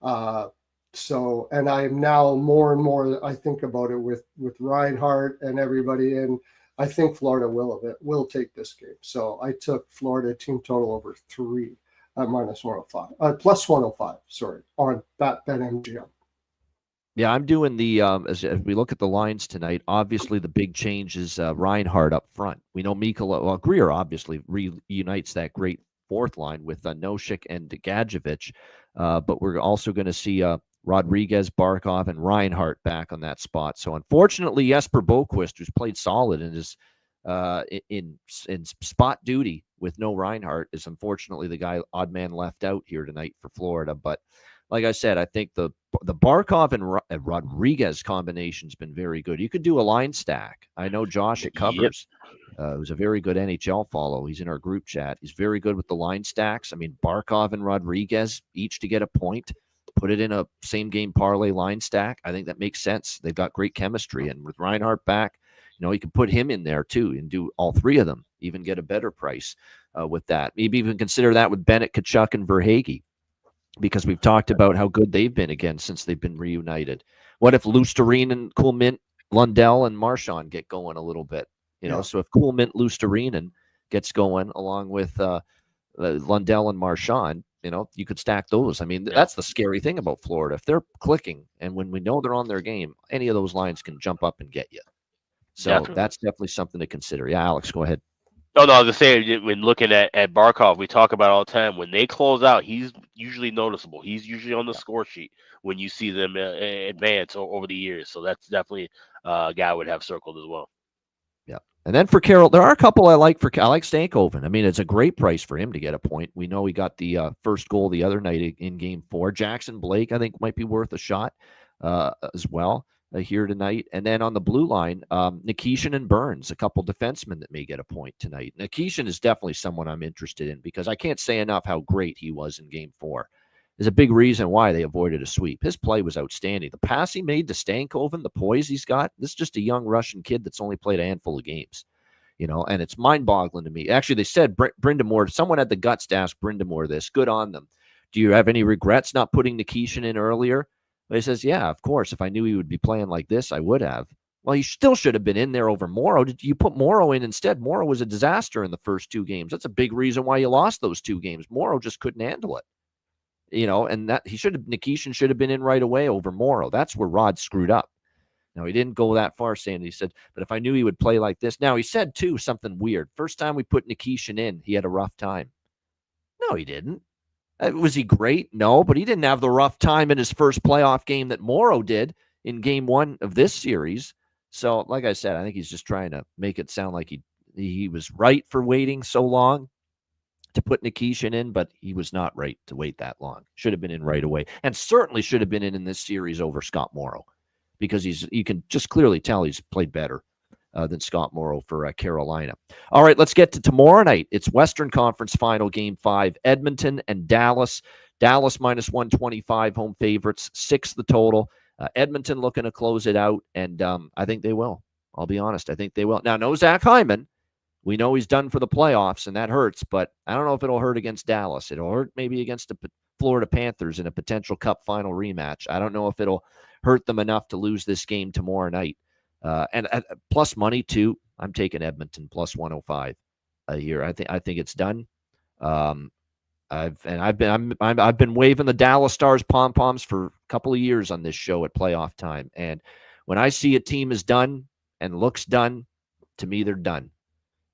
And I am now more and more, I think about it with Reinhart and everybody. And I think Florida will take this game. So I took Florida team total over 3 at -105, plus 105. Sorry, on BetMGM. Yeah, I'm doing the as we look at the lines tonight. Obviously, the big change is Reinhardt up front. We know Greer obviously reunites that great fourth line with Noshik and Gadjevich, but we're also going to see Rodriguez, Barkov, and Reinhardt back on that spot. So unfortunately, Jesper Boquist, who's played solid and is in spot duty with no Reinhardt, is unfortunately the guy odd man left out here tonight for Florida. But like I said, I think the Barkov and Rodriguez combination's been very good. You could do a line stack. I know Josh at Covers, who's a very good NHL follow. He's in our group chat. He's very good with the line stacks. I mean, Barkov and Rodriguez each to get a point. Put it in a same game parlay line stack. I think that makes sense. They've got great chemistry, and with Reinhardt back, you can put him in there too and do all three of them. Even get a better price with that. Maybe even consider that with Bennett, Tkachuk, and Verhaeghe, because we've talked about how good they've been again since they've been reunited. What if Luostarinen, Kuhlman, Lundell, and Marchand get going a little bit? So if Kuhlman, Luostarinen gets going along with Lundell and Marchand, you could stack those. I mean, that's the scary thing about Florida. If they're clicking, and when we know they're on their game, any of those lines can jump up and get you. So that's definitely something to consider. Yeah, Alex, go ahead. No, I was just saying, when looking at Barkov, we talk about all the time, when they close out, he's usually noticeable. He's usually on the score sheet when you see them advance over the years. So that's definitely a guy I would have circled as well. Yeah. And then for Carroll, there are a couple I like Stankoven. I mean, it's a great price for him to get a point. We know he got the first goal the other night in Game 4. Jackson Blake, I think, might be worth a shot as well here tonight. And then on the blue line, Nikishin and Burns, a couple defensemen that may get a point tonight. Nikishin is definitely someone I'm interested in because I can't say enough how great he was in Game 4. There's a big reason why they avoided a sweep. His play was outstanding. The pass he made to Stankoven, the poise he's got, this is just a young Russian kid that's only played a handful of games, and it's mind-boggling to me. Actually, they said Brindamore, someone had the guts to ask Brindamore this. Good on them. Do you have any regrets not putting Nikishin in earlier? But he says, yeah, of course. If I knew he would be playing like this, I would have. Well, he still should have been in there over Morrow. Did you put Morrow in instead? Morrow was a disaster in the first 2 games. That's a big reason why you lost those 2 games. Morrow just couldn't handle it. And that Nikishin should have been in right away over Morrow. That's where Rod screwed up. Now, he didn't go that far, saying, he said, but if I knew he would play like this. Now, he said, too, something weird. First time we put Nikishin in, he had a rough time. No, he didn't. Was he great? No, but he didn't have the rough time in his first playoff game that Morrow did in Game 1 of this series. So, like I said, I think he's just trying to make it sound like he was right for waiting so long to put Nikishin in, but he was not right to wait that long. Should have been in right away, and certainly should have been in this series over Scott Morrow, because you can just clearly tell he's played better than Scott Morrow for Carolina. All right, let's get to tomorrow night. It's Western Conference Final Game 5, Edmonton and Dallas. Dallas -125, home favorites, 6 the total. Edmonton looking to close it out, and I think they will. I'll be honest, I think they will. Now, no Zach Hyman. We know he's done for the playoffs, and that hurts, but I don't know if it'll hurt against Dallas. It'll hurt maybe against the Florida Panthers in a potential Cup final rematch. I don't know if it'll hurt them enough to lose this game tomorrow night. And plus money too. I'm taking Edmonton plus 105 here. I think it's done. I've been waving the Dallas Stars pom poms for a couple of years on this show at playoff time, and when I see a team is done and looks done, to me they're done.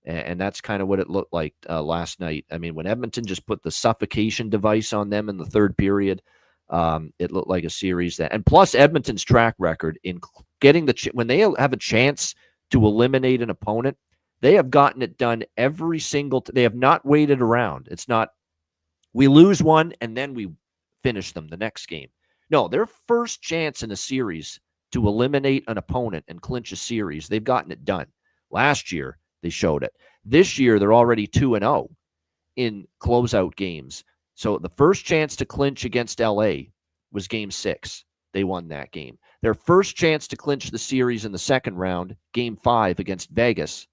And that's kind of what it looked like last night. I mean, when Edmonton just put the suffocation device on them in the third period, it looked like a series that. And plus, Edmonton's track record in getting when they have a chance to eliminate an opponent, they have gotten it done every single. They have not waited around. It's not we lose one and then we finish them the next game. No, their first chance in a series to eliminate an opponent and clinch a series, they've gotten it done. Last year, they showed it. This year, they're already 2-0 in closeout games. So the first chance to clinch against LA was Game 6. They won that game. Their first chance to clinch the series in the second round, Game 5 against Vegas,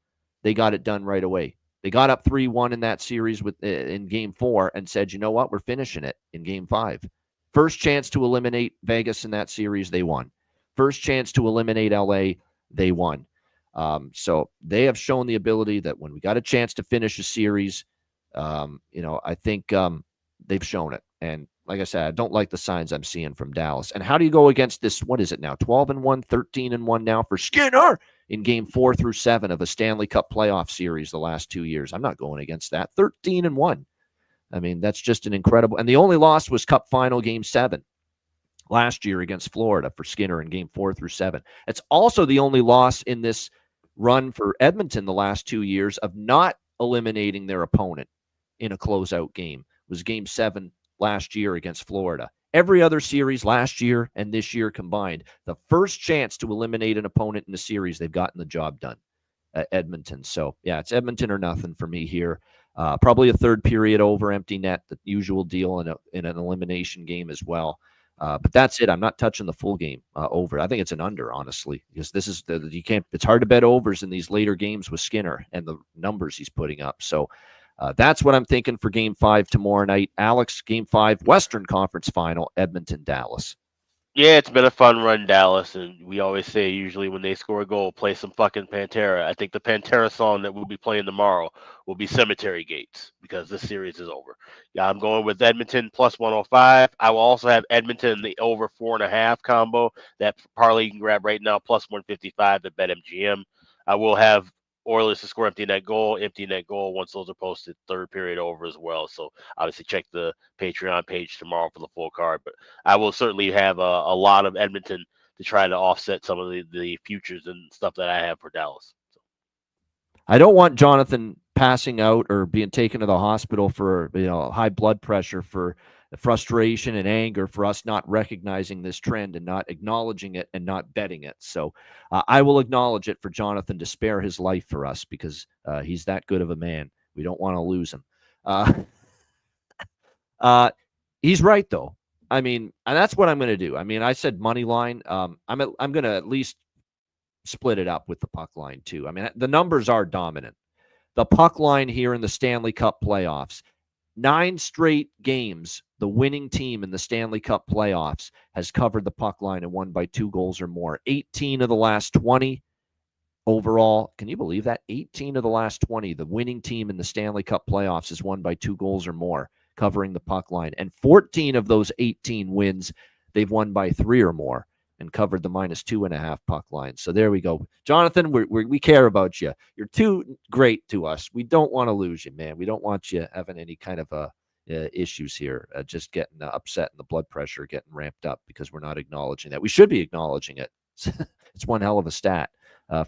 they got it done right away. They got up 3-1 in that series in Game 4 and said, you know what, we're finishing it in Game 5. First chance to eliminate Vegas in that series, they won. First chance to eliminate LA, they won. So they have shown the ability that when we got a chance to finish a series, I think they've shown it. And like I said, I don't like the signs I'm seeing from Dallas. And how do you go against this? What is it now? 12-1, 13-1 now for Skinner in game 4 through 7 of a Stanley Cup playoff series the last 2 years. I'm not going against that. 13-1. I mean, that's just an incredible. And the only loss was Cup final game 7 last year against Florida for Skinner in game 4 through 7. It's also the only loss in this run for Edmonton the last 2 years of not eliminating their opponent in a closeout game. It was game 7 last year against Florida. Every other series last year and this year combined, the first chance to eliminate an opponent in the series, they've gotten the job done at Edmonton. So, yeah, it's Edmonton or nothing for me here. Probably a third period over, empty net, the usual deal in an elimination game as well. But that's it. I'm not touching the full game over. I think it's an under, honestly, because this is it's hard to bet overs in these later games with Skinner and the numbers he's putting up. So that's what I'm thinking for game 5 tomorrow night. Alex, game 5, Western Conference final, Edmonton-Dallas. Yeah, it's been a fun run, Dallas, and we always say usually when they score a goal, play some fucking Pantera. I think the Pantera song that we'll be playing tomorrow will be Cemetery Gates because this series is over. Yeah, I'm going with Edmonton plus 105. I will also have Edmonton in the over 4.5 combo. That parlay you can grab right now, plus 155 at BetMGM. I will have Oilers to score empty net goal once those are posted, third period over as well. So obviously check the Patreon page tomorrow for the full card. But I will certainly have a lot of Edmonton to try to offset some of the futures and stuff that I have for Dallas. So. I don't want Jonathan passing out or being taken to the hospital for high blood pressure, for frustration and anger, for us not recognizing this trend and not acknowledging it and not betting it. So I will acknowledge it for Jonathan to spare his life for us because he's that good of a man. We don't want to lose him. He's right, though. I mean, and that's what I'm going to do. I mean, I said money line. I'm going to at least split it up with the puck line, too. I mean, the numbers are dominant. The puck line here in the Stanley Cup playoffs, 9 straight games, the winning team in the Stanley Cup playoffs has covered the puck line and won by 2 goals or more. 18 of the last 20 overall. Can you believe that? 18 of the last 20, the winning team in the Stanley Cup playoffs has won by 2 goals or more, covering the puck line. And 14 of those 18 wins, they've won by 3 or more and covered the -2.5 puck line. So there we go. Jonathan, we care about you. You're too great to us. We don't want to lose you, man. We don't want you having any kind of issues here, just getting upset and the blood pressure getting ramped up because we're not acknowledging that. We should be acknowledging it. It's one hell of a stat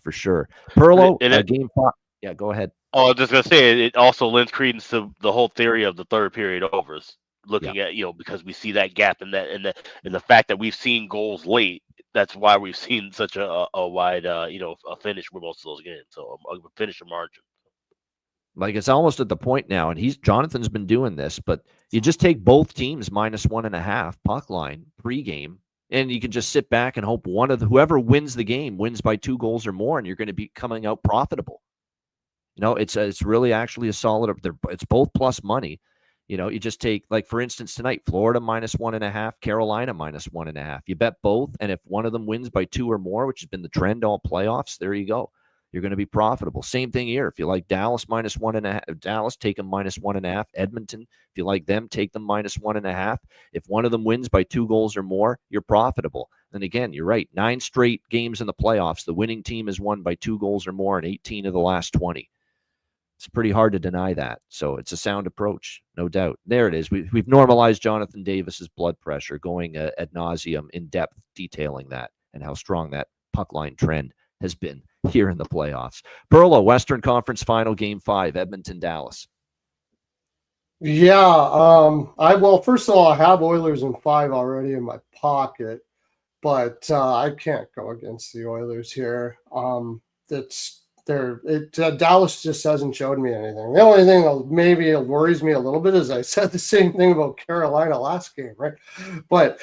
for sure. Perlo, game 5. Yeah, go ahead. Oh, I was just going to say, it also lends credence to the whole theory of the third period overs. Looking at, because we see that gap in that, and the fact that we've seen goals late, that's why we've seen such a wide, a finish with most of those games. So a finish margin. Like it's almost at the point now, and Jonathan's been doing this, but you just take both teams -1.5 puck line pregame, and you can just sit back and hope whoever wins the game wins by 2 goals or more, and you're going to be coming out profitable. It's really actually a solid. It's both plus money. You just take, like, for instance, tonight, Florida -1.5, Carolina -1.5. You bet both, and if one of them wins by 2 or more, which has been the trend all playoffs, there you go. You're going to be profitable. Same thing here. If you like Dallas -1.5, Dallas, take them -1.5. Edmonton, if you like them, take them -1.5. If one of them wins by 2 goals or more, you're profitable. And again, you're right. 9 straight games in the playoffs, the winning team has won by 2 goals or more in 18 of the last 20. It's pretty hard to deny that. So it's a sound approach, no doubt. There it is. We've normalized Jonathan Davis's blood pressure, going ad nauseum, in depth, detailing that and how strong that puck line trend has been here in the playoffs. Perlo, Western Conference Final, Game 5, Edmonton-Dallas. Yeah. First of all, I have Oilers in 5 already in my pocket, but I can't go against the Oilers here. Dallas just hasn't showed me anything. The only thing that maybe it worries me a little bit is I said the same thing about Carolina last game, right? But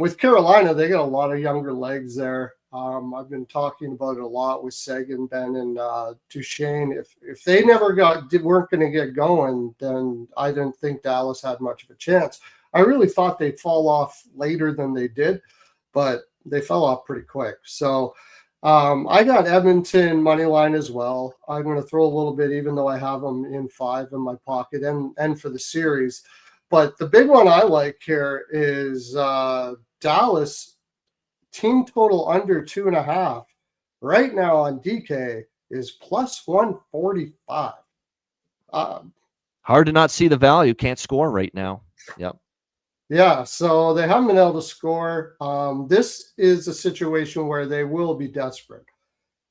with Carolina, they got a lot of younger legs there. I've been talking about it a lot with Seguin, Ben, and Duchesne. If they never weren't going to get going, then I didn't think Dallas had much of a chance. I really thought they'd fall off later than they did, but they fell off pretty quick. So I got Edmonton money line as well. I'm going to throw a little bit, even though I have them in 5 in my pocket and for the series. But the big one I like here is Dallas team total under 2.5 right now on DK is plus 145. Hard to not see the value. Can't score right now. Yep. Yeah, so they haven't been able to score. This is a situation where they will be desperate.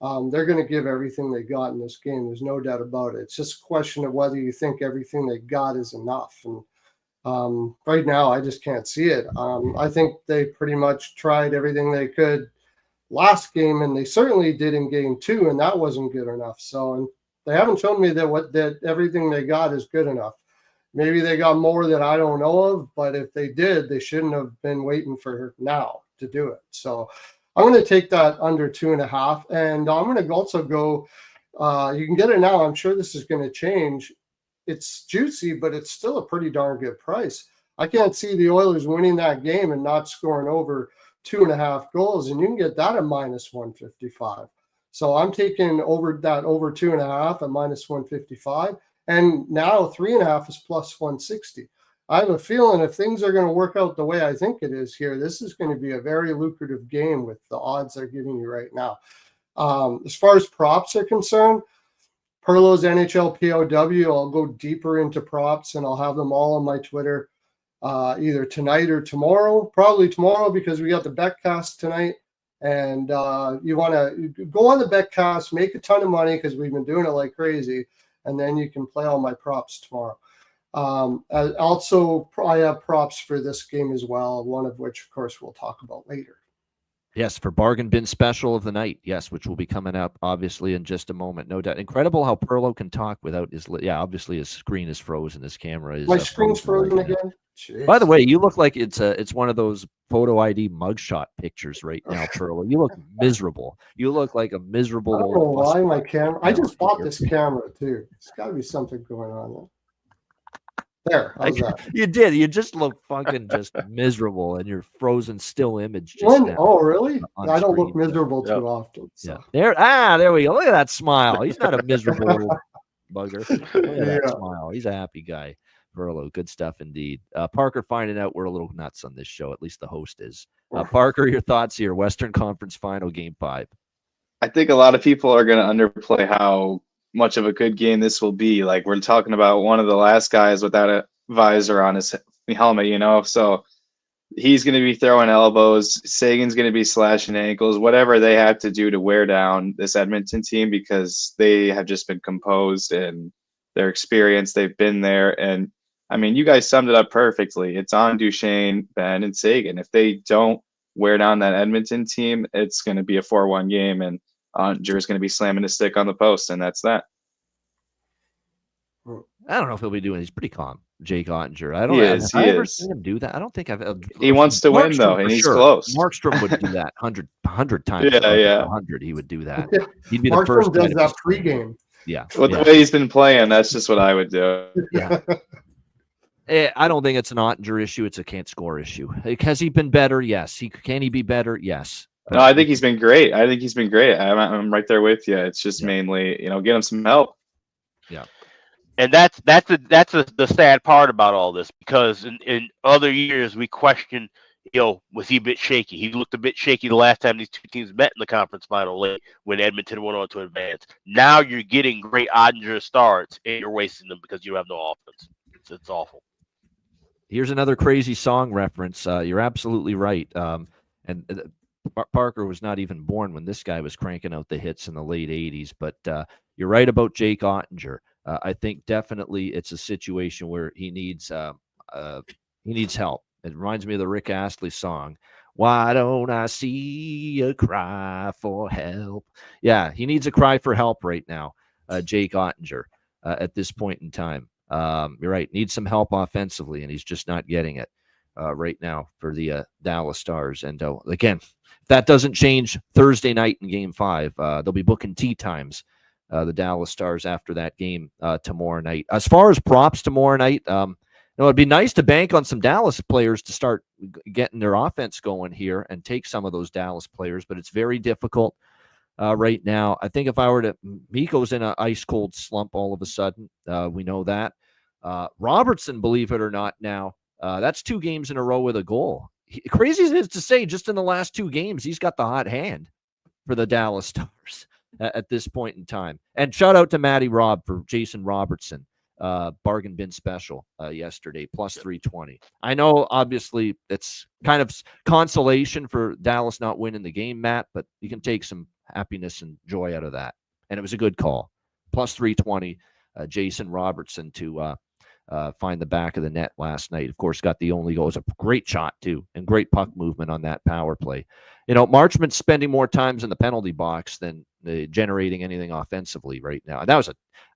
They're going to give everything they got in this game. There's no doubt about it. It's just a question of whether you think everything they got is enough. And right now, I just can't see it. I think they pretty much tried everything they could last game, and they certainly did in game 2, and that wasn't good enough. So, and they haven't shown me that everything they got is good enough. Maybe they got more that I don't know of, but if they did, they shouldn't have been waiting for now to do it. So I'm going to take that under 2.5, and I'm going to also go. You can get it now. I'm sure this is going to change. It's juicy, but it's still a pretty darn good price. I can't see the Oilers winning that game and not scoring over 2.5 goals, and you can get that at minus 155. So I'm taking over 2.5 at minus 155. And now 3.5 is plus 160. I have a feeling if things are going to work out the way I think it is here, this is going to be a very lucrative game with the odds they're giving you right now. As far as props are concerned, Perlo's NHL POW, I'll go deeper into props and I'll have them all on my Twitter either tonight or tomorrow. Probably tomorrow because we got the Betcast tonight. And you want to go on the Betcast, make a ton of money because we've been doing it like crazy. And then you can play all my props tomorrow. Also, I have props for this game as well, one of which, of course, we'll talk about later. Yes, for bargain bin special of the night. Yes, which will be coming up, obviously, in just a moment. No doubt. Incredible how Perlo can talk without his... Yeah, obviously, his screen is frozen. His camera is... My screen's frozen right again? Jeez. By the way, you look like it's one of those photo ID mugshot pictures right now, Perlo. You look miserable. You look like a miserable... I don't know why my camera... I just bought this camera, too. There's got to be something going on there. How's that? You did. You just look fucking just miserable, and your frozen still image. Oh, really? I don't look miserable too often. So. Yeah. There we go. Look at that smile. He's not a miserable little bugger. Look at that smile. He's a happy guy. Perlo, good stuff indeed. Parker finding out we're a little nuts on this show. At least the host is. Parker, your thoughts here? Western Conference Final, Game 5. I think a lot of people are going to underplay how much of a good game this will be. Like, we're talking about one of the last guys without a visor on his helmet, so he's going to be throwing elbows. Sagan's going to be slashing ankles, whatever they have to do to wear down this Edmonton team, because they have just been composed and their experience. They've been there. And I mean, you guys summed it up perfectly. It's on Duchesne, Ben, and Sagan. If they don't wear down that Edmonton team, it's going to be a 4-1 game, and Ottinger's going to be slamming his stick on the post, and that's that. I don't know if he'll be doing. He's pretty calm, Jake Ottinger. He is. Have I ever seen him do that? I don't think I've. He wants to win though, and he's close. Markstrom would do that 100 times. Yeah. 100. He would do that. He'd be the Markstrom first. Does that pregame. Yeah. With the way he's been playing, that's just what I would do. Yeah. I don't think it's an Ottinger issue. It's a can't score issue. Has he been better? Yes. Can he be better? Yes. No, I think he's been great. I'm right there with you. It's just mainly, get him some help. Yeah. And that's the sad part about all this, because in other years we question, was he a bit shaky? He looked a bit shaky the last time these two teams met in the conference final late when Edmonton went on to advance. Now you're getting great Ottinger starts and you're wasting them because you have no offense. It's awful. Here's another crazy song reference. You're absolutely right. Parker was not even born when this guy was cranking out the hits in the late 80s. But you're right about Jake Ottinger. I think definitely it's a situation where he needs help. It reminds me of the Rick Astley song, "Why Don't I See a Cry for Help?" Yeah, he needs a cry for help right now, Jake Ottinger, at this point in time. You're right. Needs some help offensively, and he's just not getting it right now for the Dallas Stars. And again, if that doesn't change Thursday night in Game 5, they'll be booking tee times, the Dallas Stars, after that game tomorrow night. As far as props tomorrow night, it'd be nice to bank on some Dallas players to start getting their offense going here and take some of those Dallas players, but it's very difficult. right now. I think if I were to, Mikko's in an ice cold slump all of a sudden. We know that. Robertson, believe it or not, now that's 2 games in a row with a goal. Crazy as it is to say, just in the last 2 games, he's got the hot hand for the Dallas Stars at this point in time. And shout out to Matty Robb for Jason Robertson. Bargain bin special yesterday, plus 320. I know, obviously, it's kind of consolation for Dallas not winning the game, Matt, but you can take some happiness and joy out of that. And it was a good call. Plus 320, Jason Robertson to find the back of the net last night. Of course, got the only goal. It was a great shot, too, and great puck movement on that power play. Marchment's spending more times in the penalty box than generating anything offensively right now. And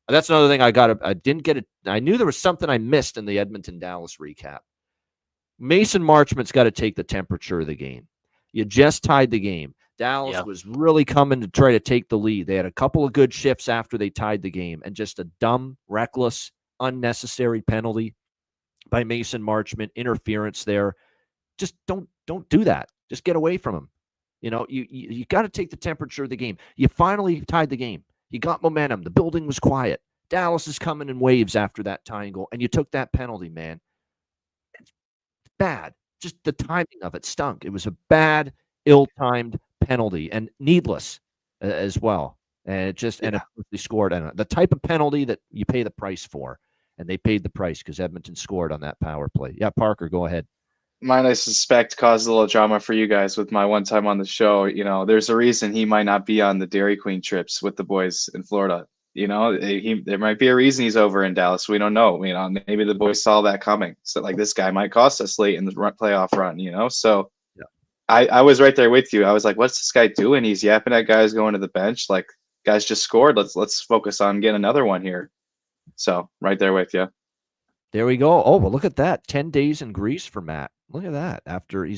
that's another thing I didn't get it. I knew there was something I missed in the Edmonton-Dallas recap. Mason Marchment's got to take the temperature of the game. You just tied the game. Dallas was really coming to try to take the lead. They had a couple of good shifts after they tied the game, and just a dumb, reckless, unnecessary penalty by Mason Marchment, interference there. Just don't do that. Just get away from him. You got to take the temperature of the game. You finally tied the game. You got momentum. The building was quiet. Dallas is coming in waves after that tying goal, and you took that penalty, man. It's bad. Just the timing of it stunk. It was a bad, ill-timed penalty and needless as well. And it quickly scored. And the type of penalty that you pay the price for, and they paid the price because Edmonton scored on that power play. Yeah, Parker, go ahead. Mine, I suspect, caused a little drama for you guys with my one time on the show. There's a reason he might not be on the Dairy Queen trips with the boys in Florida. There might be a reason he's over in Dallas. We don't know. Maybe the boys saw that coming. So, this guy might cost us late in the playoff run. So yeah. I was right there with you. I was like, what's this guy doing? He's yapping at guys going to the bench. Guys just scored. Let's focus on getting another one here. So right there with you. There we go. Oh, well, look at that. 10 days in Greece for Matt. Look at that. After he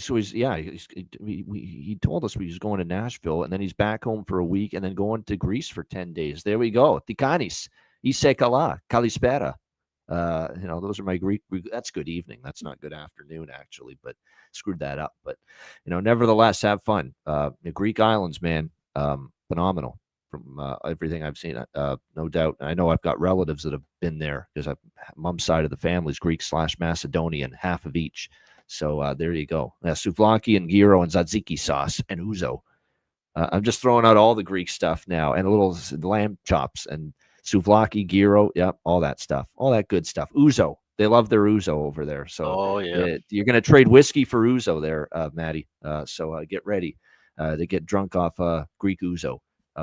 told us he was going to Nashville, and then he's back home for a week, and then going to Greece for 10 days. There we go. Tikanis, Isekala, Kalispera. Those are my Greek. That's good evening. That's not good afternoon, actually, but screwed that up. But, nevertheless, have fun. The Greek islands, man, phenomenal. From everything I've seen, no doubt. I know I've got relatives that have been there because mom's side of the family is Greek/Macedonian, half of each. So there you go. Souvlaki and gyro and tzatziki sauce and ouzo. I'm just throwing out all the Greek stuff now, and a little lamb chops and souvlaki, gyro, all that stuff, all that good stuff. Ouzo. They love their ouzo over there. So you're going to trade whiskey for ouzo there, Maddie. So get ready to get drunk off Greek ouzo.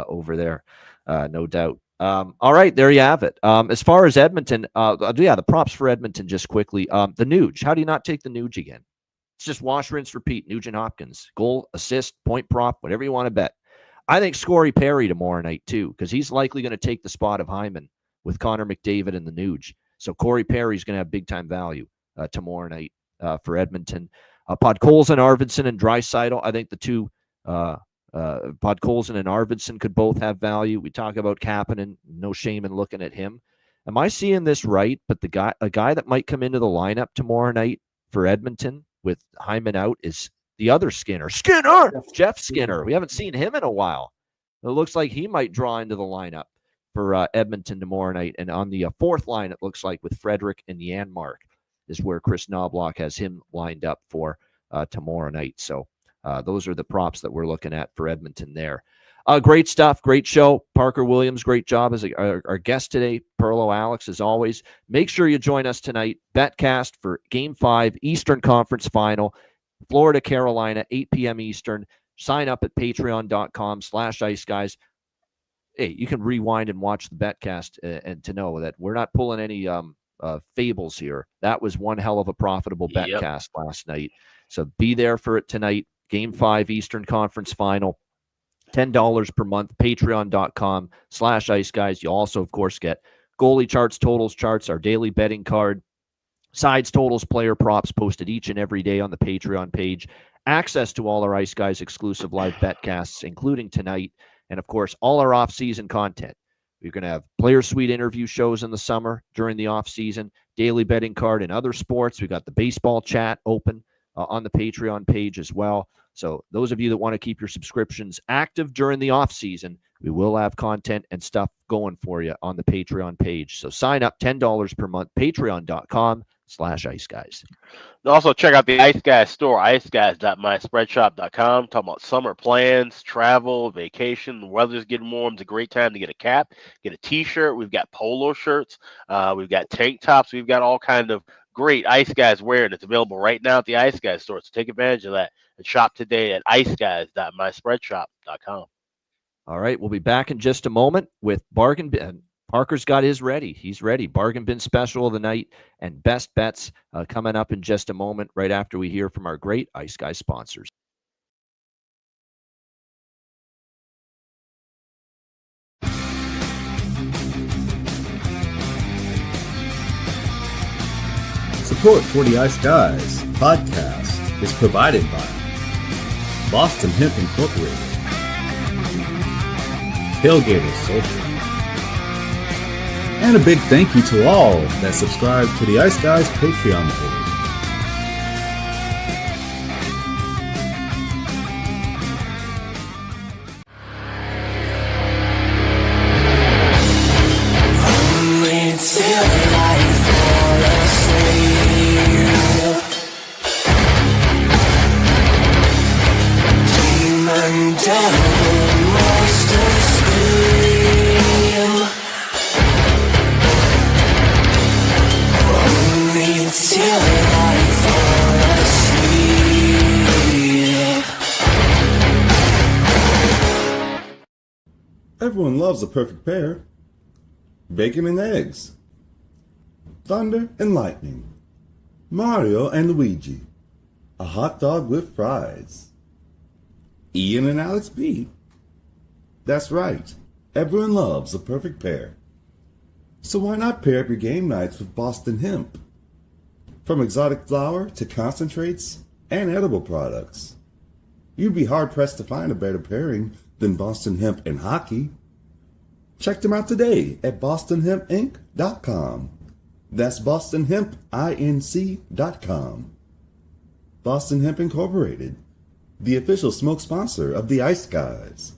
Over there, no doubt. All right, there you have it. As far as Edmonton, the props for Edmonton just quickly. The Nuge, how do you not take the Nuge again? It's just wash, rinse, repeat. Nugent Hopkins, goal, assist, point prop, whatever you want to bet. I think Scory Perry tomorrow night too, because he's likely going to take the spot of Hyman with Connor McDavid and the Nuge. So Corey Perry's going to have big time value tomorrow night for Edmonton. Podkolzin, Arvidsson, and Draisaitl, I think the two Podkolzin and Arvidsson could both have value. We talk about Kapanen, no shame in looking at him. Am I seeing this right? But a guy that might come into the lineup tomorrow night for Edmonton with Hyman out is the other Skinner. Jeff Skinner. We haven't seen him in a while. It looks like he might draw into the lineup for Edmonton tomorrow night. And on the fourth line, it looks like with Frederick and Janmark is where Chris Knobloch has him lined up for tomorrow night. So those are the props that we're looking at for Edmonton there. Great stuff. Great show. Parker Williams, great job as our guest today. Perlo Alex, as always. Make sure you join us tonight. Betcast for Game 5, Eastern Conference Final, Florida, Carolina, 8 p.m. Eastern. Sign up at patreon.com/iceguys. Hey, you can rewind and watch the Betcast and to know that we're not pulling any fables here. That was one hell of a profitable Betcast last night. So be there for it tonight. Game 5, Eastern Conference Final, $10 per month, patreon.com/iceguys. You also, of course, get goalie charts, totals charts, our daily betting card, sides, totals, player props posted each and every day on the Patreon page, access to all our Ice Guys exclusive live betcasts, including tonight, and, of course, all our off-season content. We're going to have Player Suite interview shows in the summer during the off-season, daily betting card and other sports. We've got the baseball chat open. on the Patreon page as well. So those of you that want to keep your subscriptions active during the off season, we will have content and stuff going for you on the Patreon page. So sign up, $10 per month, patreon.com/iceguys. Also, check out the Ice Guys store, iceguys.myspreadsshop.com. Talking about summer plans, travel, vacation. The weather's getting warm. It's a great time to get a cap, get a T-shirt. We've got polo shirts. We've got tank tops. We've got all kind of great Ice Guys wear, and it's available right now at the Ice Guys store. So take advantage of that and shop today at iceguys.myspreadsshop.com. All right, we'll be back in just a moment with Bargain Bin. Parker's got his ready. He's ready. Bargain Bin special of the night and best bets coming up in just a moment right after we hear from our great Ice Guys sponsors. Support for the Ice Guys podcast is provided by Boston Hemp Incorporated, Tailgaters Social, and a big thank you to all that subscribe to the Ice Guys Patreon page. Everyone loves a perfect pair. Bacon and eggs. Thunder and lightning. Mario and Luigi. A hot dog with fries. Ian and Alex B. That's right. Everyone loves a perfect pair. So why not pair up your game nights with Boston Hemp? From exotic flower to concentrates and edible products. You'd be hard-pressed to find a better pairing than Boston Hemp and hockey. Check them out today at bostonhempinc.com. That's bostonhempinc.com. Boston Hemp Incorporated, the official smoke sponsor of the Ice Guys.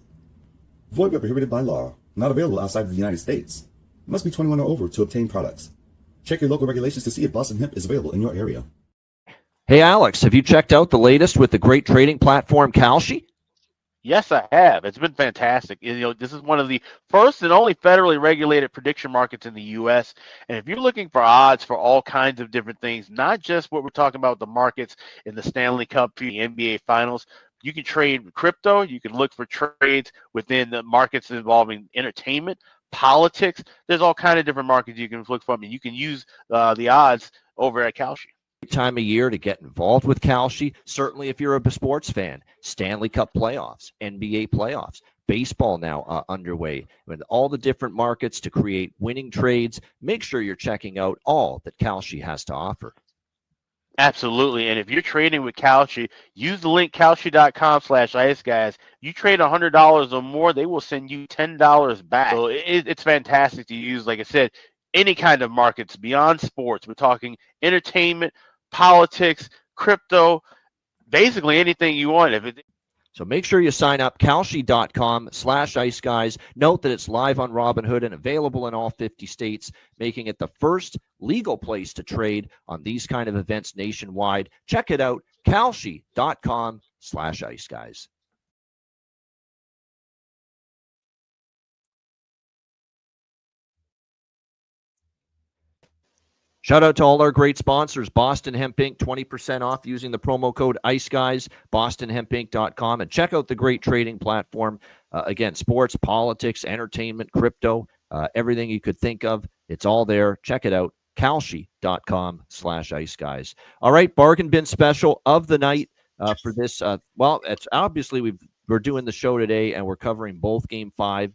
Void where prohibited by law. Not available outside of the United States. Must be 21 or over to obtain products. Check your local regulations to see if Boston Hemp is available in your area. Hey, Alex, have you checked out the latest with the great trading platform, Kalshi? Yes, I have. It's been fantastic. This is one of the first and only federally regulated prediction markets in the U.S. And if you're looking for odds for all kinds of different things, not just what we're talking about, the markets in the Stanley Cup, the NBA Finals, you can trade with crypto. You can look for trades within the markets involving entertainment, politics. There's all kinds of different markets you can look from, and you can use the odds over at Kalshi. Time of year to get involved with Kalshi. Certainly if you're a sports fan, Stanley Cup playoffs, NBA playoffs, baseball now underway, with all the different markets to create winning trades. Make sure you're checking out all that Kalshi has to offer. Absolutely. And if you're trading with Kalshi, use the link kalshi.com/iceguys. You trade $100 or more, they will send you $10 back. So it's fantastic to use. Like I said, any kind of markets beyond sports. We're talking entertainment, politics, crypto, basically anything you want. So make sure you sign up, kalshi.com/iceguys. Note that it's live on Robinhood and available in all 50 states, making it the first legal place to trade on these kind of events nationwide. Check it out, kalshi.com/iceguys. Shout out to all our great sponsors, Boston Hemp Inc., 20% off using the promo code IceGuys, bostonhempinc.com, and check out the great trading platform. Again, sports, politics, entertainment, crypto, everything you could think of. It's all there. Check it out, kalshi.com/IceGuys. All right, bargain bin special of the night for this. It's obviously we're doing the show today, and we're covering both Game 5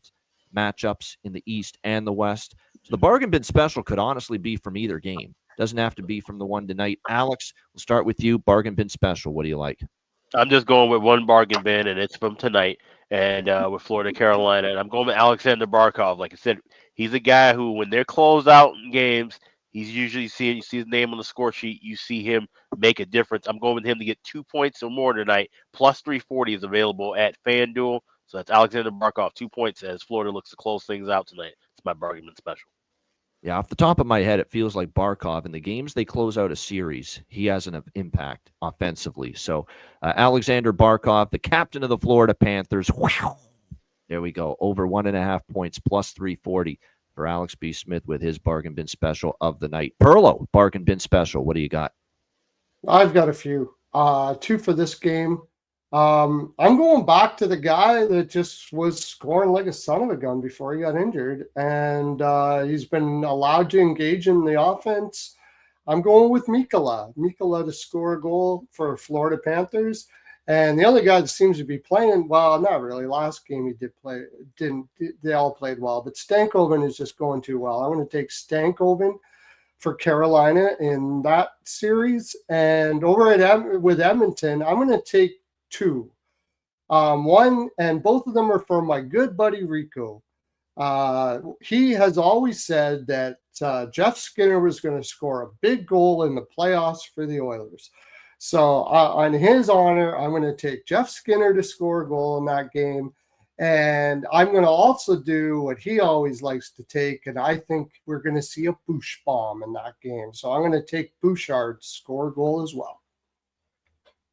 matchups in the East and the West. So the bargain bin special could honestly be from either game. Doesn't have to be from the one tonight. Alex, we'll start with you. Bargain bin special. What do you like? I'm just going with one bargain bin, and it's from tonight, and with Florida, Carolina. And I'm going with Alexander Barkov. Like I said, he's a guy who, when they're closed out in games, He's usually you see his name on the score sheet, you see him make a difference. I'm going with him to get 2 points or more tonight. Plus 340 is available at FanDuel. So that's Alexander Barkov, 2 points as Florida looks to close things out tonight. It's my bargain special. Yeah, off the top of my head, it feels like Barkov, in the games they close out a series, he has an impact offensively. So Alexander Barkov, the captain of the Florida Panthers, whew, there we go, over 1.5 points, plus 340 for Alex B. Smith with his bargain bin special of the night. Perlo, bargain bin special, what do you got? I've got a few. 2 for this game. I'm going back to the guy that just was scoring like a son of a gun before he got injured, and he's been allowed to engage in the offense. I'm going with Mikkola to score a goal for Florida Panthers. And the other guy that seems to be playing well, not really. Last game he did play, they all played well, but Stankoven is just going too well. I'm going to take Stankoven for Carolina in that series. And over with Edmonton, I'm going to take 2. One, and both of them are for my good buddy Rico. He has always said that Jeff Skinner was going to score a big goal in the playoffs for the Oilers. So on his honor, I'm going to take Jeff Skinner to score a goal in that game. And I'm going to also do what he always likes to take, and I think we're going to see a Bush bomb in that game. So I'm going to take Bouchard to score a goal as well.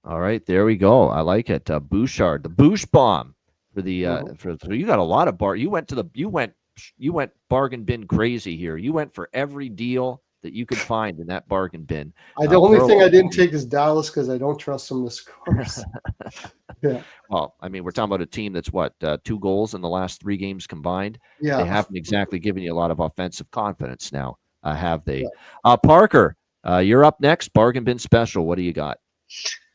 All right, there we go. I like it. Bouchard, the Bush bomb for the so you got a lot of you went bargain bin crazy here. You went for every deal that you could find in that bargain bin. The only thing I didn't take is Dallas because I don't trust them to score. Yeah. Well, I mean, we're talking about a team that's 2 goals in the last 3 games combined. Yeah. They haven't exactly given you a lot of offensive confidence now, have they? Yeah. Parker, you're up next. Bargain bin special. What do you got?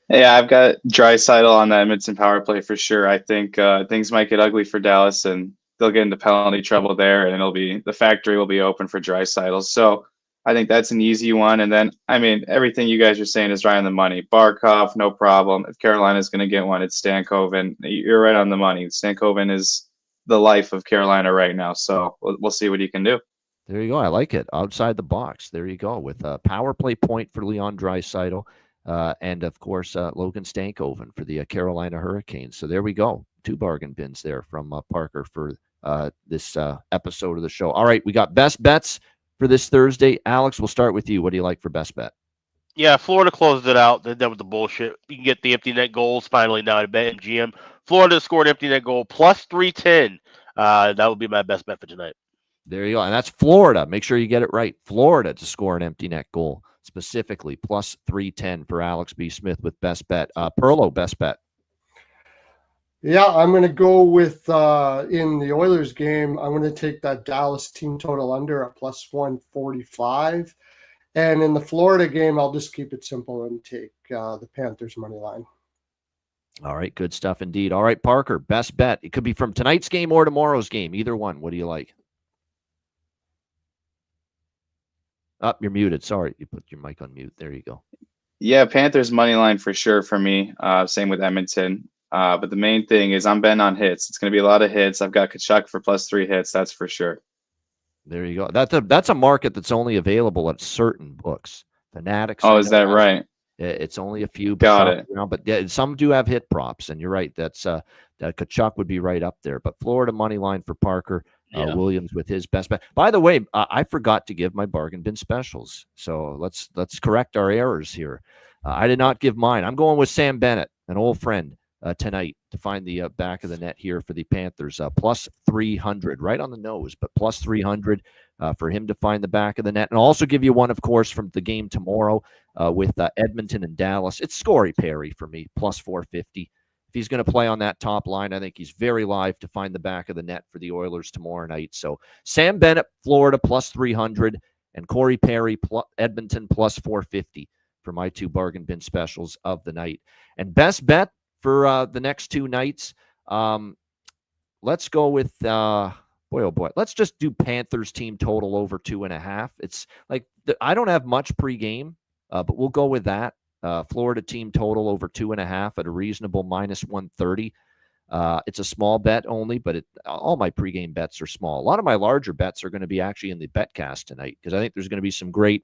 Yeah, I've got Draisaitl on the Edmonton power play for sure. I think things might get ugly for Dallas, and they'll get into penalty trouble there, and the factory will be open for Draisaitl. So I think that's an easy one. And then, I mean, everything you guys are saying is right on the money. Barkov, no problem. If Carolina's going to get one, it's Stankoven. You're right on the money. Stankoven is the life of Carolina right now. So we'll see what he can do. There you go. I like it. Outside the box. There you go. With a power play point for Leon Draisaitl. And, of course, Logan Stankoven for the Carolina Hurricanes. So there we go. 2 bargain bins there from Parker for this episode of the show. All right, we got best bets for this Thursday. Alex, we'll start with you. What do you like for best bet? Yeah, Florida closed it out. They're done with the bullshit. You can get the empty net goals finally now at BetMGM. Florida scored an empty net goal plus 310. That would be my best bet for tonight. There you go. And that's Florida. Make sure you get it right. Florida to score an empty net goal. Specifically, plus 310 for Alex B. Smith with best bet. Perlo, best bet. Yeah, I'm going to go with, in the Oilers game, I'm going to take that Dallas team total under at plus 145. And in the Florida game, I'll just keep it simple and take the Panthers money line. All right, good stuff indeed. All right, Parker, best bet. It could be from tonight's game or tomorrow's game. Either one. What do you like? Oh, you're muted. Sorry, you put your mic on mute. There you go. Yeah, Panthers money line for sure for me. Same with Edmonton. But the main thing is I'm betting on hits. It's going to be a lot of hits. I've got Tkachuk for plus 3 hits. That's for sure. There you go. That's a market that's only available at certain books. Fanatics. Oh, is that right? It's only a few. Got it. But yeah, some do have hit props, and you're right. That Tkachuk would be right up there. But Florida money line for Parker. Williams with his best bet. By the way, I forgot to give my bargain bin specials. So let's correct our errors here. I did not give mine. I'm going with Sam Bennett, an old friend, tonight to find the back of the net here for the Panthers. Plus 300, right on the nose, but plus 300 for him to find the back of the net. And I'll also give you one, of course, from the game tomorrow with Edmonton and Dallas. It's Corey Perry for me, plus 450. If he's going to play on that top line, I think he's very live to find the back of the net for the Oilers tomorrow night. So Sam Bennett, Florida, plus 300, and Corey Perry, Edmonton, plus 450 for my 2 bargain bin specials of the night. And best bet for the next 2 nights, let's go with, boy, oh boy, let's just do Panthers team total over 2.5. It's like, I don't have much pregame, but we'll go with that. Florida team total over 2.5 at a reasonable minus 130. It's a small bet only, but all my pregame bets are small. A lot of my larger bets are going to be actually in the betcast tonight because I think there's going to be some great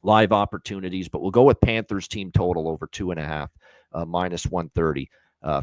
live opportunities, but we'll go with Panthers team total over 2.5, minus 130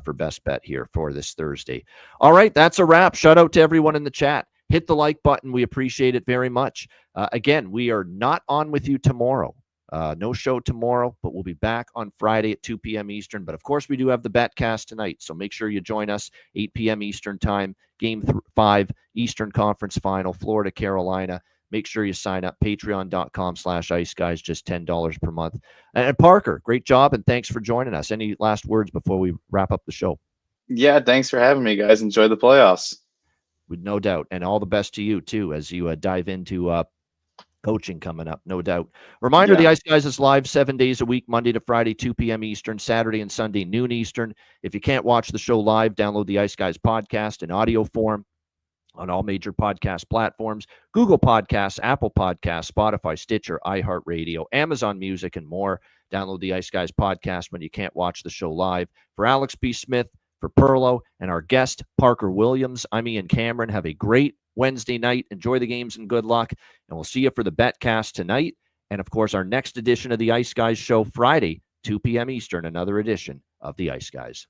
for best bet here for this Thursday. All right, that's a wrap. Shout out to everyone in the chat. Hit the like button. We appreciate it very much. Again, we are not on with you tomorrow. No show tomorrow, but we'll be back on Friday at 2 p.m. Eastern. But of course, we do have the betcast tonight, so make sure you join us 8 p.m. Eastern time. Game 5 Eastern Conference Final, Florida, Carolina. Make sure you sign up. Patreon.com/Ice Guys, just $10 per month. And Parker, great job, and thanks for joining us. Any last words before we wrap up the show? Yeah, thanks for having me, guys. Enjoy the playoffs. With no doubt, and all the best to you too as you dive into coaching coming up, no doubt. Reminder, The Ice Guys is live 7 days a week, Monday to Friday, 2 p.m. Eastern, Saturday and Sunday, noon Eastern. If you can't watch the show live, download the Ice Guys podcast in audio form on all major podcast platforms, Google Podcasts, Apple Podcasts, Spotify, Stitcher, iHeartRadio, Amazon Music, and more. Download the Ice Guys podcast when you can't watch the show live. For Alex B. Smith, for Perlo, and our guest, Parker Williams, I'm Ian Cameron. Have a great Wednesday night. Enjoy the games and good luck. And we'll see you for the betcast tonight. And, of course, our next edition of the Ice Guys show, Friday, 2 p.m. Eastern, another edition of the Ice Guys.